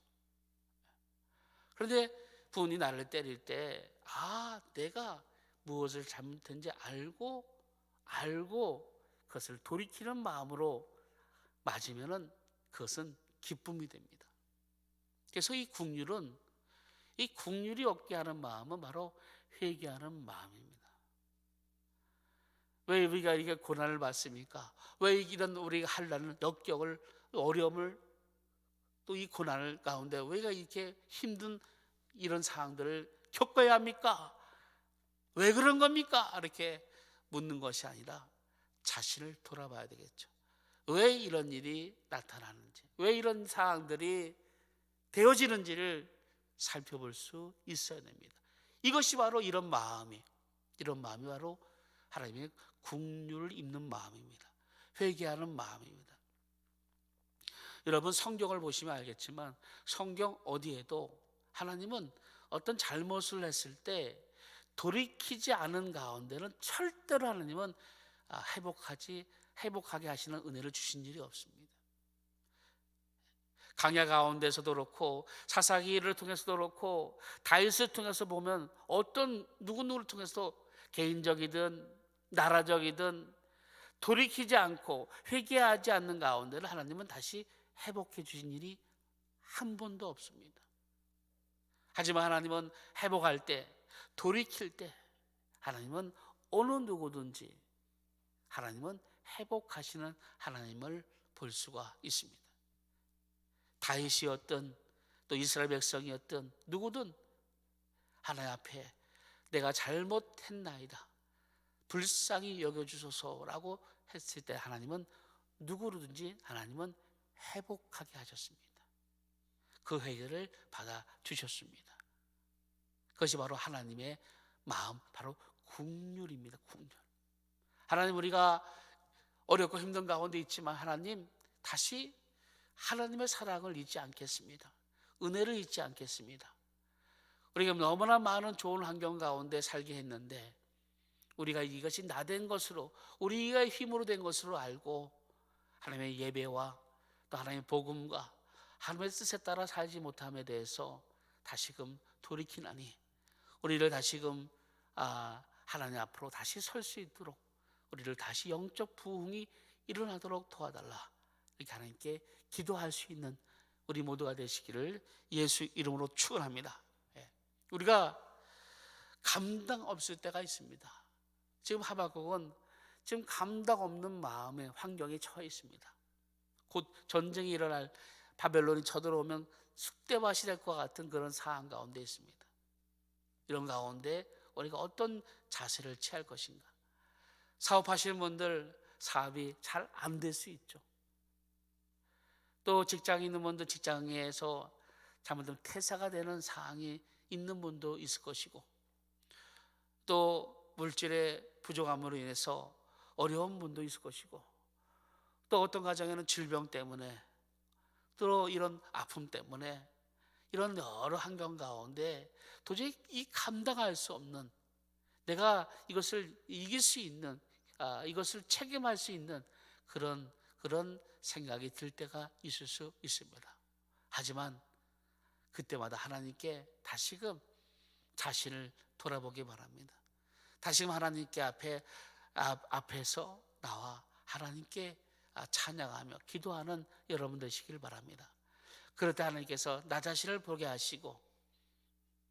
그런데 부모님이 나를 때릴 때 내가 무엇을 잘못했는지 알고 그것을 돌이키는 마음으로 맞으면 그것은 기쁨이 됩니다. 그래서 이 국률이 없게 하는 마음은 바로 회개하는 마음입니다. 왜 우리가 이렇게 고난을 받습니까? 왜 이런 우리가 한란을 역경을 어려움을 또 이 고난을 가운데 우리가 이렇게 힘든 이런 상황들을 겪어야 합니까? 왜 그런 겁니까? 이렇게 묻는 것이 아니라 자신을 돌아봐야 되겠죠. 왜 이런 일이 나타나는지, 왜 이런 상황들이 되어지는지를 살펴볼 수 있어야 됩니다. 이것이 바로 이런 마음이 바로 하나님의 국률을 입는 마음입니다. 회개하는 마음입니다. 여러분, 성경을 보시면 알겠지만 성경 어디에도 하나님은 어떤 잘못을 했을 때 돌이키지 않은 가운데는 절대로 하나님은 회복하게 하시는 은혜를 주신 일이 없습니다. 강야 가운데서도 그렇고 사사기를 통해서도 그렇고 다윗을 통해서 보면 어떤 누구를 통해서도 개인적이든 나라적이든 돌이키지 않고 회개하지 않는 가운데를 하나님은 다시 회복해 주신 일이 한 번도 없습니다. 하지만 하나님은 회복할 때, 돌이킬 때 하나님은 어느 누구든지 하나님은 회복하시는 하나님을 볼 수가 있습니다. 다윗이었든 또 이스라엘 백성이었든 누구든 하나님 앞에 내가 잘못했나이다, 불쌍히 여겨주소서라고 했을 때 하나님은 누구든지 하나님은 회복하게 하셨습니다. 그 회개를 받아주셨습니다. 그것이 바로 하나님의 마음, 바로 국률입니다. 국률. 하나님, 우리가 어렵고 힘든 가운데 있지만 하나님, 다시 하나님의 사랑을 잊지 않겠습니다. 은혜를 잊지 않겠습니다. 우리가 너무나 많은 좋은 환경 가운데 살게 했는데 우리가 이것이 나된 것으로, 우리가 힘으로 된 것으로 알고 하나님의 예배와 또 하나님의 복음과 하나님의 뜻에 따라 살지 못함에 대해서 다시금 돌이키나니 우리를 다시금 하나님 앞으로 다시 설 수 있도록, 우리를 다시 영적 부흥이 일어나도록 도와달라, 이렇게 하나님께 기도할 수 있는 우리 모두가 되시기를 예수 이름으로 축원합니다. 우리가 감당 없을 때가 있습니다. 지금 하박국은 지금 감당 없는 마음의 환경에 처해 있습니다. 곧 전쟁이 일어날, 바벨론이 쳐들어오면 쑥대밭이 될 것 같은 그런 상황 가운데 있습니다. 이런 가운데 우리가 어떤 자세를 취할 것인가? 사업하시는 분들 사업이 잘 안 될 수 있죠. 또 직장에 있는 분들 직장에서 잘못하면 퇴사가 되는 상황이 있는 분도 있을 것이고, 또 물질의 부족함으로 인해서 어려운 분도 있을 것이고, 또 어떤 가정에는 질병 때문에, 또 이런 아픔 때문에, 이런 여러 환경 가운데 도저히 이 감당할 수 없는, 내가 이것을 이길 수 있는, 이것을 책임할 수 있는 그런 그런 생각이 들 때가 있을 수 있습니다. 하지만 그때마다 하나님께 다시금 자신을 돌아보기 바랍니다. 다시금 하나님께 앞에서 나와 하나님께 찬양하며 기도하는 여러분 되시길 바랍니다. 그럴 때 하나님께서 나 자신을 보게 하시고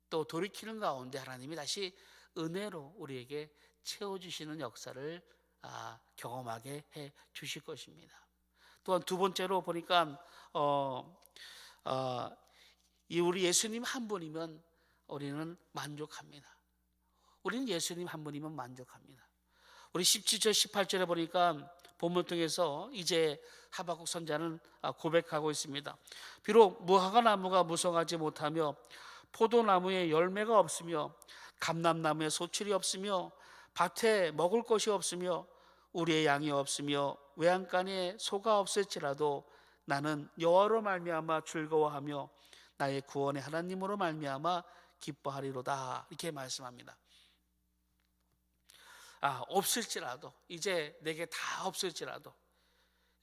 또 돌이키는 가운데 하나님이 다시 은혜로 우리에게 채워주시는 역사를 경험하게 해 주실 것입니다. 또한 두 번째로 보니까 이 우리 예수님 한 분이면 우리는 만족합니다. 우리는 예수님 한 분이면 만족합니다. 우리 17절 18절에 보니까 본문 통해서 이제 하박국 선지자는 고백하고 있습니다. 비록 무화과 나무가 무성하지 못하며 포도나무에 열매가 없으며 감람나무에 소출이 없으며 밭에 먹을 것이 없으며 우리의 양이 없으며 외양간에 소가 없을지라도 나는 여호와로 말미암아 즐거워하며 나의 구원의 하나님으로 말미암아 기뻐하리로다. 이렇게 말씀합니다. 없을지라도, 이제 내게 다 없을지라도,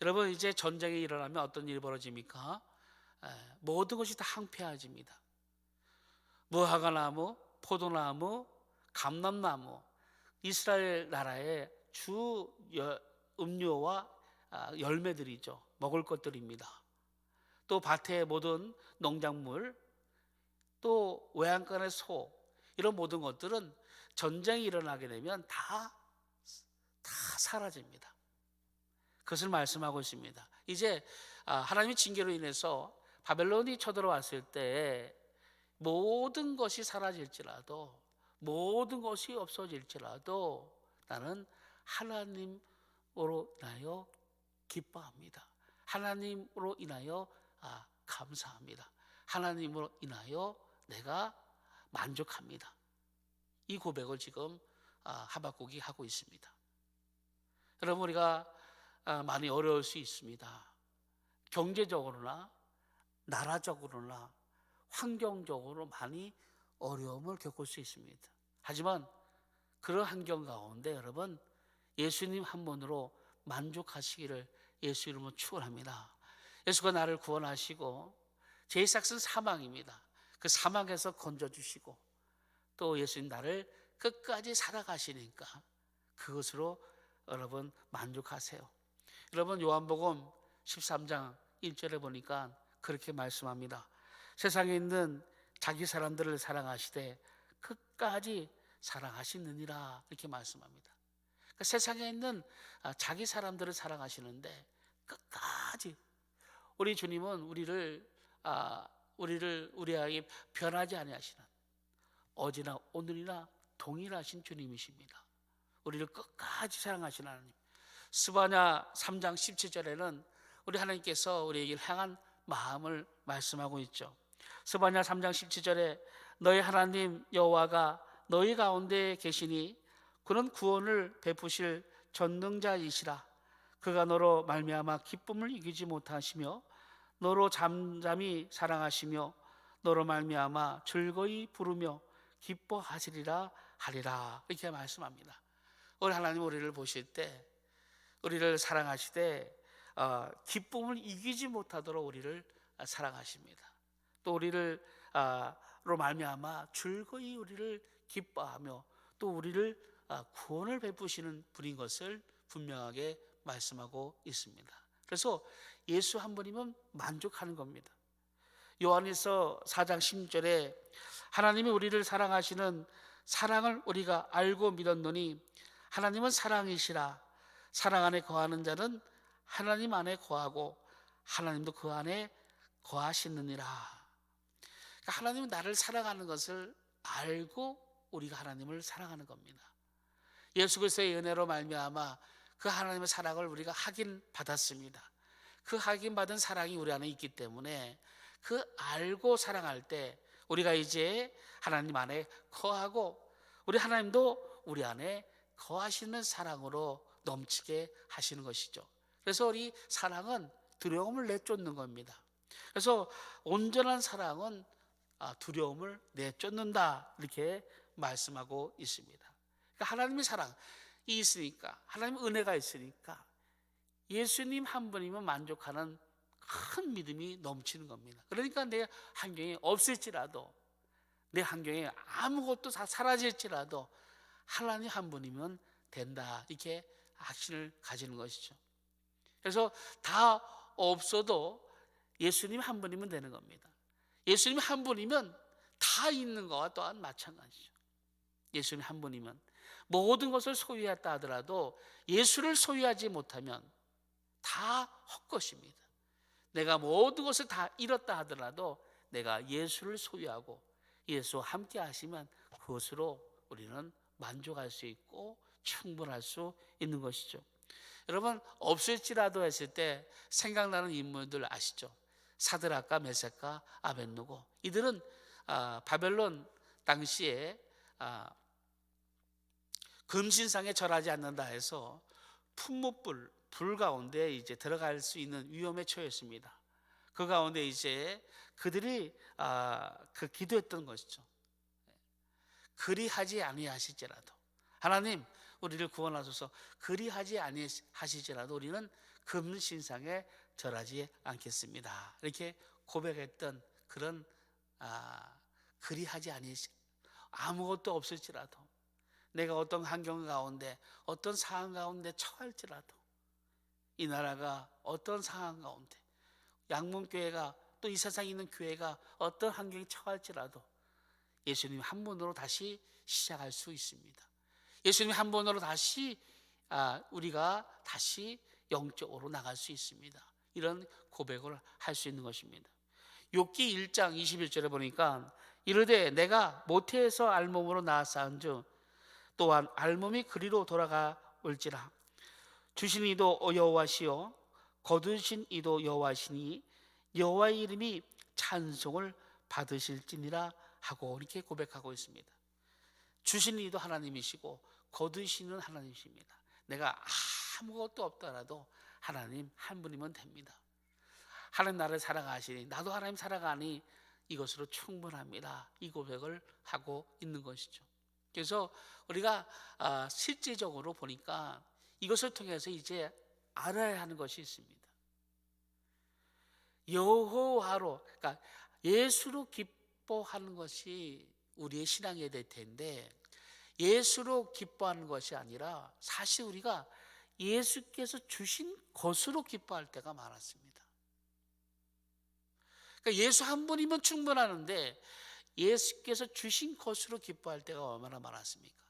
여러분 이제 전쟁이 일어나면 어떤 일이 벌어집니까? 모든 것이 다 항폐해집니다. 무화과 나무, 포도나무, 감람나무, 이스라엘 나라의 주 음료와 열매들이죠. 먹을 것들입니다. 또 밭의 모든 농작물, 또 외양간의 소, 이런 모든 것들은 전쟁이 일어나게 되면 다 사라집니다. 그것을 말씀하고 있습니다. 이제 하나님의 징계로 인해서 바벨론이 쳐들어왔을 때 모든 것이 사라질지라도, 모든 것이 없어질지라도 나는 하나님으로 인하여 기뻐합니다. 하나님으로 인하여 감사합니다. 하나님으로 인하여 내가 만족합니다. 이 고백을 지금 하박국이 하고 있습니다. 여러분, 우리가 많이 어려울 수 있습니다. 경제적으로나 나라적으로나 환경적으로 많이 어려움을 겪을 수 있습니다. 하지만 그런 환경 가운데 여러분, 예수님 한 분으로 만족하시기를 예수 이름으로 축원합니다. 예수가 나를 구원하시고 제 삭은 사망입니다. 그 사망에서 건져주시고 또 예수님 나를 끝까지 살아가시니까 그것으로 여러분 만족하세요. 여러분 요한복음 13장 1절에 보니까 그렇게 말씀합니다. 세상에 있는 자기 사람들을 사랑하시되 끝까지 사랑하시느니라, 이렇게 말씀합니다. 그러니까 세상에 있는 자기 사람들을 사랑하시는데 끝까지, 우리 주님은 우리에게 변하지 아니하시는 어제나 오늘이나 동일하신 주님이십니다. 우리를 끝까지 사랑하시는 하나님. 스바냐 3장 17절에는 우리 하나님께서 우리에게 향한 마음을 말씀하고 있죠. 스바냐 3장 17절에 너희 하나님 여호와가 너희 가운데 계시니 그는 구원을 베푸실 전능자이시라. 그가 너로 말미암아 기쁨을 이기지 못하시며 너로 잠잠히 사랑하시며 너로 말미암아 즐거이 부르며 기뻐하시리라 하리라, 이렇게 말씀합니다. 우리 하나님 우리를 보실 때, 우리를 사랑하시되 기쁨을 이기지 못하도록 우리를 사랑하십니다. 또 우리를 로 말미암아 즐거이 우리를 기뻐하며 또 우리를 구원을 베푸시는 분인 것을 분명하게 말씀하고 있습니다. 그래서 예수 한 분이면 만족하는 겁니다. 요한일서 4장 16절에 하나님이 우리를 사랑하시는 사랑을 우리가 알고 믿었노니 하나님은 사랑이시라. 사랑 안에 거하는 자는 하나님 안에 거하고 하나님도 그 안에 거하시느니라. 그러니까 하나님은 나를 사랑하는 것을 알고 우리가 하나님을 사랑하는 겁니다. 예수 그리스도의 은혜로 말미암아 그 하나님의 사랑을 우리가 확인받았습니다. 그 확인받은 사랑이 우리 안에 있기 때문에 그 알고 사랑할 때 우리가 이제 하나님 안에 거하고 우리 하나님도 우리 안에 거하시는 사랑으로 넘치게 하시는 것이죠. 그래서 우리 사랑은 두려움을 내쫓는 겁니다. 그래서 온전한 사랑은 두려움을 내쫓는다, 이렇게 말씀하고 있습니다. 그러니까 하나님의 사랑이 있으니까, 하나님의 은혜가 있으니까 예수님 한 분이면 만족하는 큰 믿음이 넘치는 겁니다. 그러니까 내 환경이 없을지라도, 내 환경에 아무것도 다 사라질지라도 하나님 한 분이면 된다, 이렇게 확신을 가지는 것이죠. 그래서 다 없어도 예수님 한 분이면 되는 겁니다. 예수님 한 분이면 다 있는 것과 또한 마찬가지죠. 예수님 한 분이면 모든 것을 소유했다 하더라도 예수를 소유하지 못하면 다 헛것입니다. 내가 모든 것을 다 잃었다 하더라도 내가 예수를 소유하고 예수와 함께 하시면 그것으로 우리는 만족할 수 있고 충분할 수 있는 것이죠. 여러분, 없을지라도 했을 때 생각나는 인물들 아시죠? 사드락과 메삭과 아벳느고. 이들은 바벨론 당시에 금신상에 절하지 않는다 해서 풀무불, 불 가운데 이제 들어갈 수 있는 위험에 처했습니다. 그 가운데 이제 그들이 기도했던 것이죠. 그리하지 아니하실지라도 하나님, 우리를 구원하소서. 그리하지 아니하실지라도 우리는 금신상에 절하지 않겠습니다, 이렇게 고백했던 그런 그리하지 아니하실, 아무것도 없을지라도, 내가 어떤 환경 가운데 어떤 상황 가운데 처할지라도, 이 나라가 어떤 상황 가운데, 양문교회가 또 이 세상에 있는 교회가 어떤 환경에 처할지라도 예수님 한 분으로 다시 시작할 수 있습니다. 예수님 한 분으로 다시 우리가 다시 영적으로 나갈 수 있습니다. 이런 고백을 할 수 있는 것입니다. 욥기 1장 21절에 보니까 이르되 내가 모태에서 알몸으로 낳았사온즉 또한 알몸이 그리로 돌아가 올지라. 주신 이도 여호와시요 거두신 이도 여호와시니 여호와의 이름이 찬송을 받으실지니라 하고 이렇게 고백하고 있습니다. 주신 이도 하나님이시고 거두시는 하나님이십니다. 내가 아무것도 없더라도 하나님 한 분이면 됩니다. 하나님 나를 살아가시니 나도 하나님 살아가니 이것으로 충분합니다. 이 고백을 하고 있는 것이죠. 그래서 우리가 실제적으로 보니까 이것을 통해서 이제 알아야 하는 것이 있습니다. 여호와로, 그러니까 예수로 기뻐하는 것이 우리의 신앙이 될 텐데, 예수로 기뻐하는 것이 아니라 사실 우리가 예수께서 주신 것으로 기뻐할 때가 많았습니다. 그러니까 예수 한 분이면 충분하는데 예수께서 주신 것으로 기뻐할 때가 얼마나 많았습니까?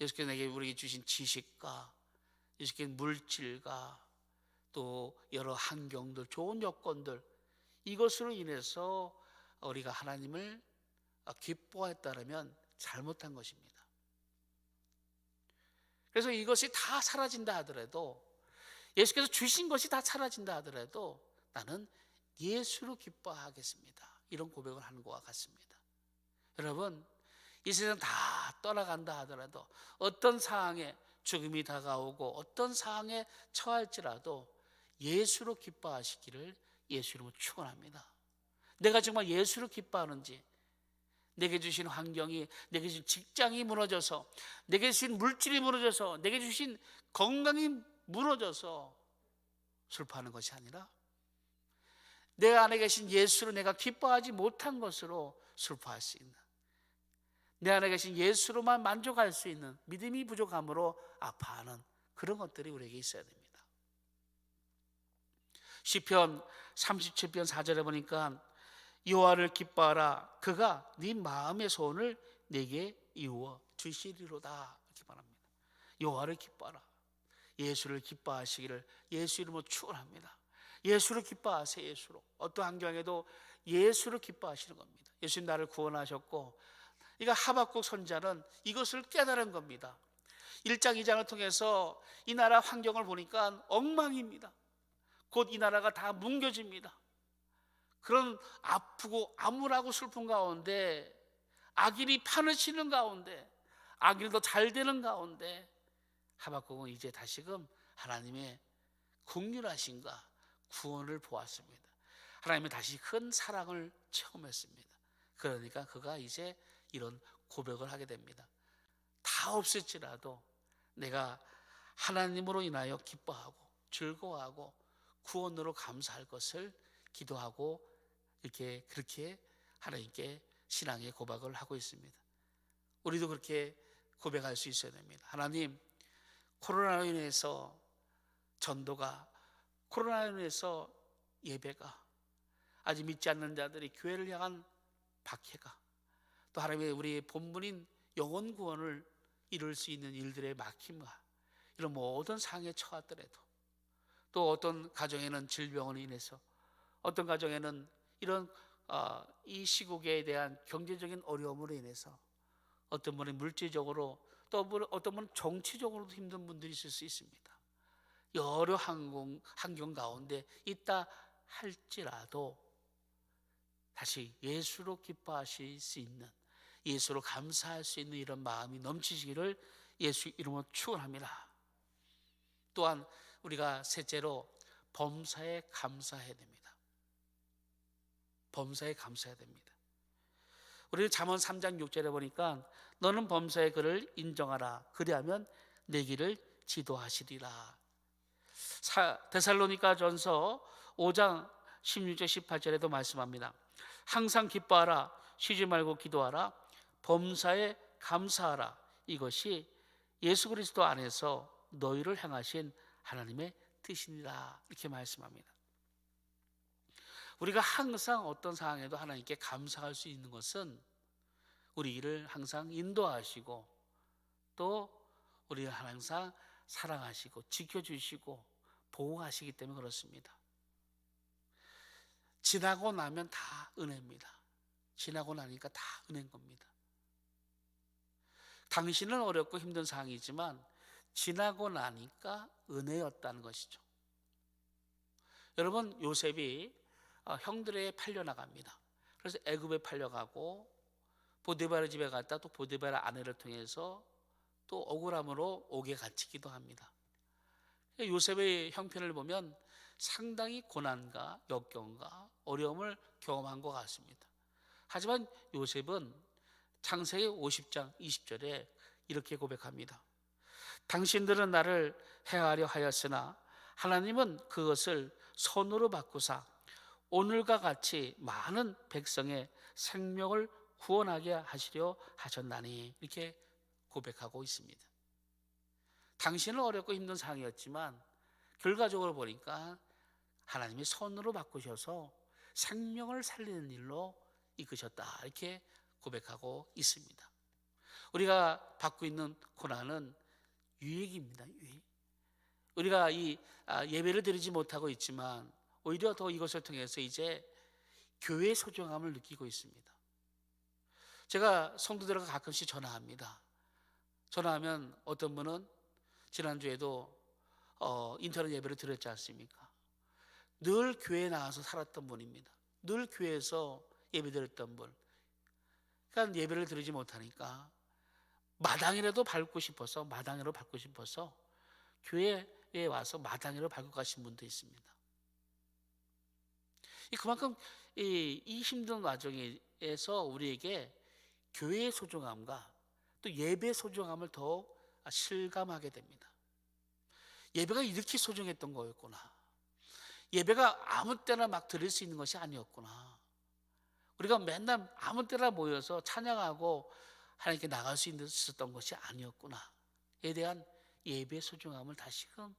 예수께서 우리에게 주신 지식과, 예수께서 물질과, 또 여러 환경들, 좋은 여건들, 이것으로 인해서 우리가 하나님을 기뻐했다면 잘못한 것입니다. 그래서 이것이 다 사라진다 하더라도, 예수께서 주신 것이 다 사라진다 하더라도 나는 예수로 기뻐하겠습니다, 이런 고백을 하는 것과 같습니다. 여러분, 이 세상 다 떠나간다 하더라도, 어떤 상황에 죽음이 다가오고 어떤 상황에 처할지라도 예수로 기뻐하시기를 예수 이름으로 축원합니다. 내가 정말 예수로 기뻐하는지, 내게 주신 환경이, 내게 주신 직장이 무너져서, 내게 주신 물질이 무너져서, 내게 주신 건강이 무너져서 슬퍼하는 것이 아니라 내 안에 계신 예수로 내가 기뻐하지 못한 것으로 슬퍼할 수 있는, 내 안에 계신 예수로만 만족할 수 있는 믿음이 부족함으로 아파하는 그런 것들이 우리에게 있어야 됩니다. 시편 37편 4절에 보니까 여호와를 기뻐하라, 그가 네 마음의 소원을 내게 이루어 주시리로다, 이렇게 말합니다. 여호와를 기뻐하라, 예수를 기뻐하시기를 예수 이름으로 축원합니다. 예수를 기뻐하세요. 예수로, 어떤 환경에도 예수를 기뻐하시는 겁니다. 예수님 나를 구원하셨고, 그러니까 하박국 선자는 이것을 깨달은 겁니다. 1장 2장을 통해서 이 나라 환경을 보니까 엉망입니다. 곧 이 나라가 다 뭉개집니다. 그런 아프고 암울하고 슬픈 가운데, 악인이 판을 치는 가운데, 악인도 잘 되는 가운데 하박국은 이제 다시금 하나님의 긍휼하심과 구원을 보았습니다. 하나님의 다시 큰 사랑을 체험했습니다. 그러니까 그가 이제 이런 고백을 하게 됩니다. 다 없을지라도 내가 하나님으로 인하여 기뻐하고 즐거워하고 구원으로 감사할 것을 기도하고 이렇게 그렇게 하나님께 신앙의 고백을 하고 있습니다. 우리도 그렇게 고백할 수 있어야 됩니다. 하나님, 코로나로 인해서 전도가, 코로나로 인해서 예배가, 아직 믿지 않는 자들이 교회를 향한 박해가, 또 하나님의 우리의 본분인 영혼 구원을 이룰 수 있는 일들의 막힘과 이런 모든 상황에 처하더라도, 또 어떤 가정에는 질병으로 인해서, 어떤 가정에는 이런 이 시국에 대한 경제적인 어려움으로 인해서, 어떤 분은 물질적으로, 또 어떤 분은 정치적으로도 힘든 분들이 있을 수 있습니다. 여러 환경 가운데 있다 할지라도 다시 예수로 기뻐하실 수 있는, 예수로 감사할 수 있는 이런 마음이 넘치시기를 예수 이름으로 축원합니다. 또한 우리가 셋째로 범사에 감사해야 됩니다. 범사에 감사해야 됩니다. 우리는 잠언 3장 6절에 보니까 너는 범사의 그를 인정하라. 그리하면 내 길을 지도하시리라. 데살로니가 전서 5장 16절 18절에도 말씀합니다. 항상 기뻐하라. 쉬지 말고 기도하라. 범사에 감사하라. 이것이 예수 그리스도 안에서 너희를 향하신 하나님의 뜻이니라. 이렇게 말씀합니다. 우리가 항상 어떤 상황에도 하나님께 감사할 수 있는 것은 우리 일을 항상 인도하시고, 또 우리를 항상 사랑하시고 지켜주시고 보호하시기 때문에 그렇습니다. 지나고 나면 다 은혜입니다. 지나고 나니까 다 은혜인 겁니다. 당신은 어렵고 힘든 상황이지만 지나고 나니까 은혜였다는 것이죠. 여러분, 요셉이 형들에게 팔려나갑니다. 그래서 애굽에 팔려가고 보디바르 집에 갔다 또 보디바르 아내를 통해서 또 억울함으로 옥에 갇히기도 합니다. 요셉의 형편을 보면 상당히 고난과 역경과 어려움을 경험한 것 같습니다. 하지만 요셉은 창세기 50장 20절에 이렇게 고백합니다. 당신들은 나를 해하려 하였으나 하나님은 그것을 선으로 바꾸사 오늘과 같이 많은 백성의 생명을 구원하게 하시려 하셨나니, 이렇게 고백하고 있습니다. 당신은 어렵고 힘든 상황이었지만 결과적으로 보니까 하나님이 선으로 바꾸셔서 생명을 살리는 일로 이끄셨다, 이렇게 고백하고 있습니다. 우리가 받고 있는 고난은 유익입니다. 유익. 우리가 이 예배를 드리지 못하고 있지만 오히려 더 이것을 통해서 이제 교회의 소중함을 느끼고 있습니다. 제가 성도들과 가끔씩 전화합니다. 전화하면 어떤 분은 지난주에도 인터넷 예배를 드렸지 않습니까? 늘 교회에 나와서 살았던 분입니다. 늘 교회에서 예배 드렸던 분. 그러니까 예배를 드리지 못하니까 마당이라도 밟고 싶어서 교회에 와서 마당이라도 밟고 가신 분도 있습니다. 그만큼 이 힘든 과정에서 우리에게 교회의 소중함과 또 예배의 소중함을 더 실감하게 됩니다. 예배가 이렇게 소중했던 거였구나. 예배가 아무 때나 막 드릴 수 있는 것이 아니었구나. 우리가 맨날 아무 때나 모여서 찬양하고 하나님께 나갈 수 있었던 것이 아니었구나에 대한 예배의 소중함을 다시금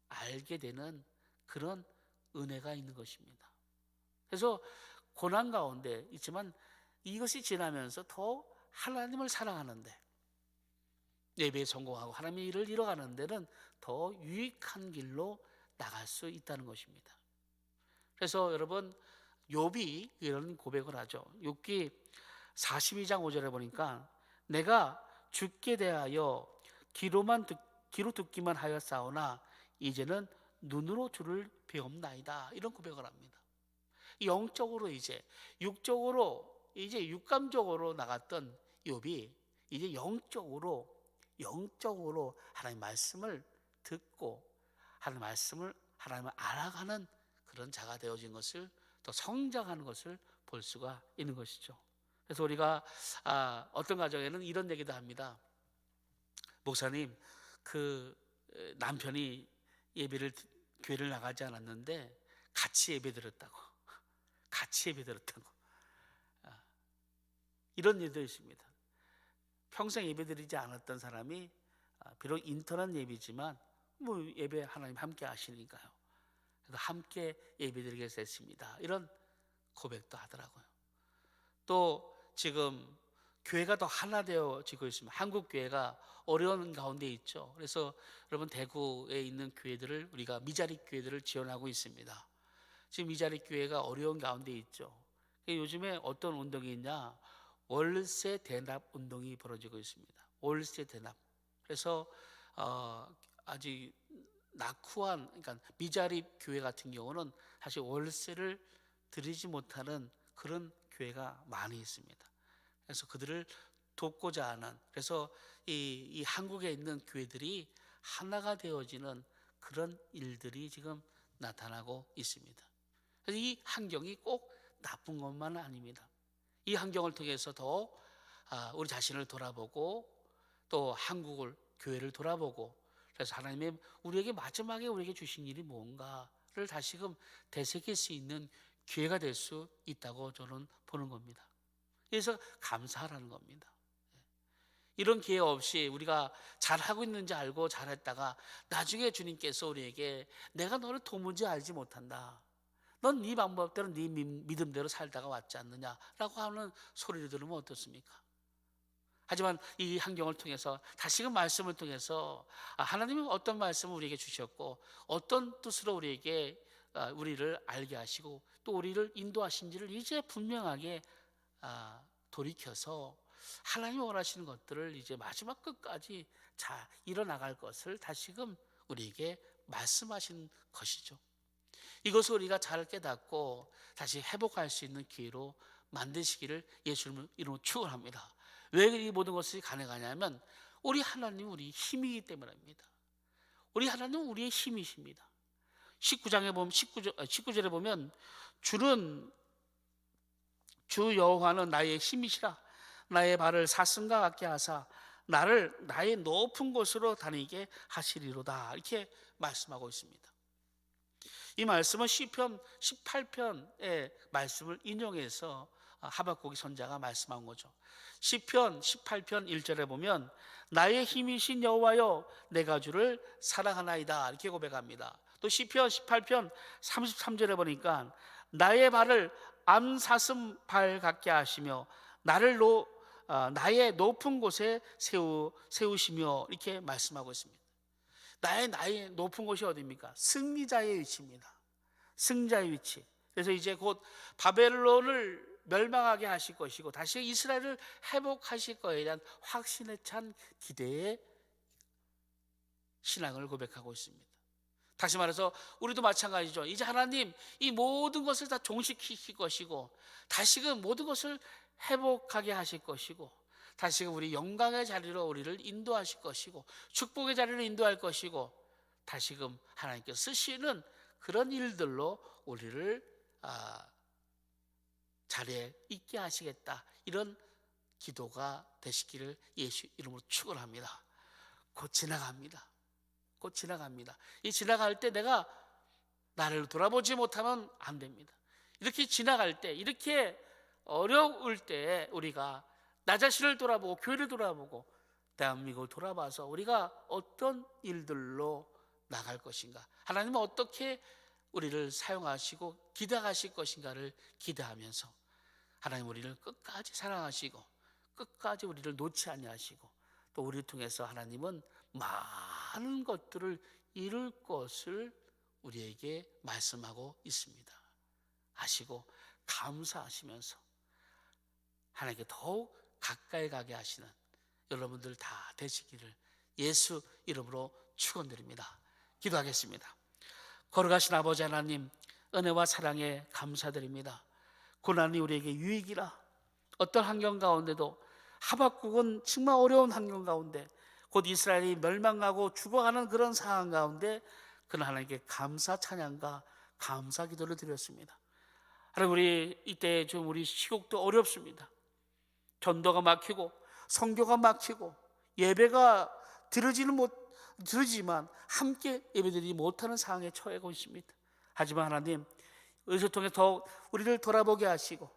알게 되는 그런 은혜가 있는 것입니다. 그래서 고난 가운데 있지만 이것이 지나면서 더 하나님을 사랑하는데, 예배에 성공하고 하나님의 일을 이뤄가는 데는 더 유익한 길로 나갈 수 있다는 것입니다. 그래서 여러분, 욥이 이런 고백을 하죠. 욥기 42장 5절에 보니까 내가 주께 대하여 귀로 듣기만 하였사오나 이제는 눈으로 주를 배움나이다, 이런 고백을 합니다. 영적으로 이제 육적으로 이제 육감적으로 나갔던 욥이 이제 영적으로 하나님의 말씀을 듣고 하나님을 알아가는 그런 자가 되어진 것을, 더 성장하는 것을 볼 수가 있는 것이죠. 그래서 우리가 어떤 가정에는 이런 얘기도 합니다. 목사님, 그 남편이 예배를 교회를 나가지 않았는데 같이 예배드렸다고. 같이 예배드렸다고. 이런 일도 있습니다. 평생 예배드리지 않았던 사람이 비록 인터넷 예배지만 뭐 예배 하나님 함께 하시니까요. 그래서 함께 예배드리겠습니다. 이런 고백도 하더라고요. 또 지금 교회가 더 하나 되어지고 있습니다. 한국 교회가 어려운 가운데 있죠. 그래서 여러분 대구에 있는 교회들을 우리가 미자립 교회들을 지원하고 있습니다. 지금 미자립 교회가 어려운 가운데 있죠. 요즘에 어떤 운동이 있냐? 월세 대납 운동이 벌어지고 있습니다. 월세 대납. 그래서 아직 낙후한, 그러니까 미자립 교회 같은 경우는 사실 월세를 드리지 못하는 그런 교회가 많이 있습니다. 그래서 그들을 돕고자 하는, 그래서 이 한국에 있는 교회들이 하나가 되어지는 그런 일들이 지금 나타나고 있습니다. 그래서 이 환경이 꼭 나쁜 것만은 아닙니다. 이 환경을 통해서 더 우리 자신을 돌아보고 또 한국을, 교회를 돌아보고, 그래서 하나님의 우리에게 마지막에 우리에게 주신 일이 뭔가를 다시금 되새길 수 있는 기회가 될 수 있다고 저는 보는 겁니다. 그래서 감사하라는 겁니다. 이런 기회 없이 우리가 잘하고 있는지 알고 잘했다가 나중에 주님께서 우리에게 내가 너를 도무지 알지 못한다, 넌 네 방법대로 네 믿음대로 살다가 왔지 않느냐라고 하는 소리를 들으면 어떻습니까? 하지만 이 환경을 통해서 다시금 말씀을 통해서 하나님은 어떤 말씀을 우리에게 주셨고 어떤 뜻으로 우리를 알게 하시고 또 우리를 인도하신지를 이제 분명하게 돌이켜서 하나님이 원하시는 것들을 이제 마지막 끝까지 잘 이뤄나갈 것을 다시금 우리에게 말씀하신 것이죠. 이것을 우리가 잘 깨닫고 다시 회복할 수 있는 기회로 만드시기를 예수님을 이름으로 축원합니다. 왜 이 모든 것이 가능하냐면 우리 하나님은 우리 힘이기 때문입니다. 우리 하나님은 우리의 힘이십니다. 19절에 보면 주 여호와는 나의 힘이시라. 나의 발을 사슴과 같게 하사 나를 나의 높은 곳으로 다니게 하시리로다, 이렇게 말씀하고 있습니다. 이 말씀은 시편 18편의 말씀을 인용해서 하박국의 선자가 말씀한 거죠. 시편 18편 1절에 보면 나의 힘이신 여호와여 내가 주를 사랑하나이다, 이렇게 고백합니다. 또 시편 18편 33절에 보니까 나의 발을 암사슴 발 같게 하시며 나를 나의 높은 곳에 세우시며, 이렇게 말씀하고 있습니다. 나의 높은 곳이 어디입니까? 승리자의 위치입니다. 승자의 위치. 그래서 이제 곧 바벨론을 멸망하게 하실 것이고 다시 이스라엘을 회복하실 것에 대한 확신에 찬 기대의 신앙을 고백하고 있습니다. 다시 말해서 우리도 마찬가지죠. 이제 하나님 이 모든 것을 다 종식시킬 것이고 다시금 모든 것을 회복하게 하실 것이고 다시금 우리 영광의 자리로 우리를 인도하실 것이고 축복의 자리로 인도할 것이고 다시금 하나님께서 쓰시는 그런 일들로 우리를 자리에 있게 하시겠다, 이런 기도가 되시기를 예수 이름으로 축원합니다. 곧 지나갑니다. 곧 지나갑니다. 이 지나갈 때 내가 나를 돌아보지 못하면 안 됩니다. 이렇게 지나갈 때, 이렇게 어려울 때 우리가 나 자신을 돌아보고 교회를 돌아보고 대한민국을 돌아봐서 우리가 어떤 일들로 나갈 것인가, 하나님은 어떻게 우리를 사용하시고 기대하실 것인가를 기대하면서 하나님 우리를 끝까지 사랑하시고 끝까지 우리를 놓지 아니하시고 또 우리를 통해서 하나님은 많은 것들을 이룰 것을 우리에게 말씀하고 있습니다. 아시고 감사하시면서 하나님께 더욱 가까이 가게 하시는 여러분들 다 되시기를 예수 이름으로 축원드립니다. 기도하겠습니다. 거룩하신 아버지 하나님, 은혜와 사랑에 감사드립니다. 고난이 우리에게 유익이라. 어떤 환경 가운데도 하박국은 정말 어려운 환경 가운데 곧 이스라엘이 멸망하고 죽어가는 그런 상황 가운데 그는 하나님께 감사 찬양과 감사 기도를 드렸습니다. 하나님, 우리 이때 좀 우리 시국도 어렵습니다. 전도가 막히고 선교가 막히고 예배가 들으지만 함께 예배드리지 못하는 상황에 처하고 있습니다. 하지만 하나님, 이것을 통해 더욱 우리를 돌아보게 하시고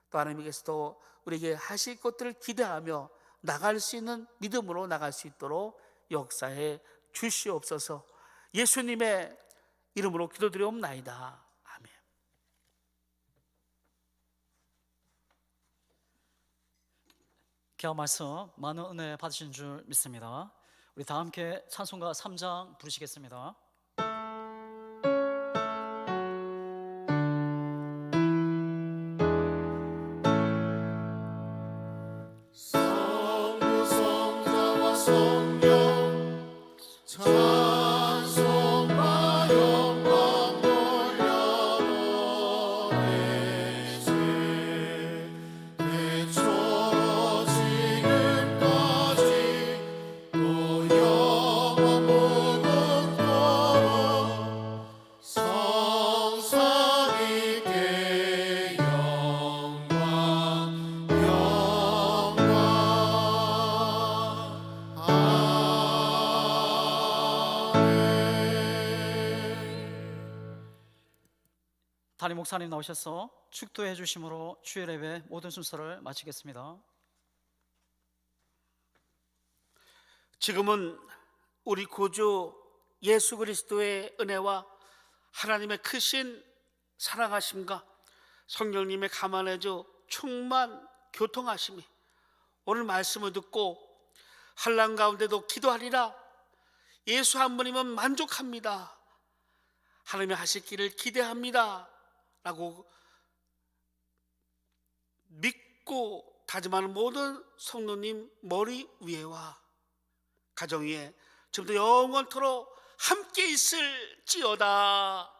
또 하나님께서도 우리에게 하실 것들을 기대하며 나갈 수 있는 믿음으로 나갈 수 있도록 역사해 주시옵소서. 예수님의 이름으로 기도드리옵나이다. 아멘. 귀한 말씀 많은 은혜 받으신 줄 믿습니다. 우리 다 함께 찬송가 3장 부르시겠습니다. 성부 성자와 성령 찬송과 영광 돌려보내세 대초로 지금까지 또 영원 무궁토록 성삼위께 영광 담임 목사님 나오셔서 축도해 주심으로 주일 예배 모든 순서를 마치겠습니다. 지금은 우리 구주 예수 그리스도의 은혜와 하나님의 크신 사랑하심과 성령님의 감안해줘 충만 교통하심이 오늘 말씀을 듣고 환난 가운데도 기도하리라, 예수 한 분이면 만족합니다, 하나님이 하실 길을 기대합니다 라고 믿고 다짐하는 모든 성도님 머리 위에와 가정 위에 지금도 영원토록 함께 있을지어다.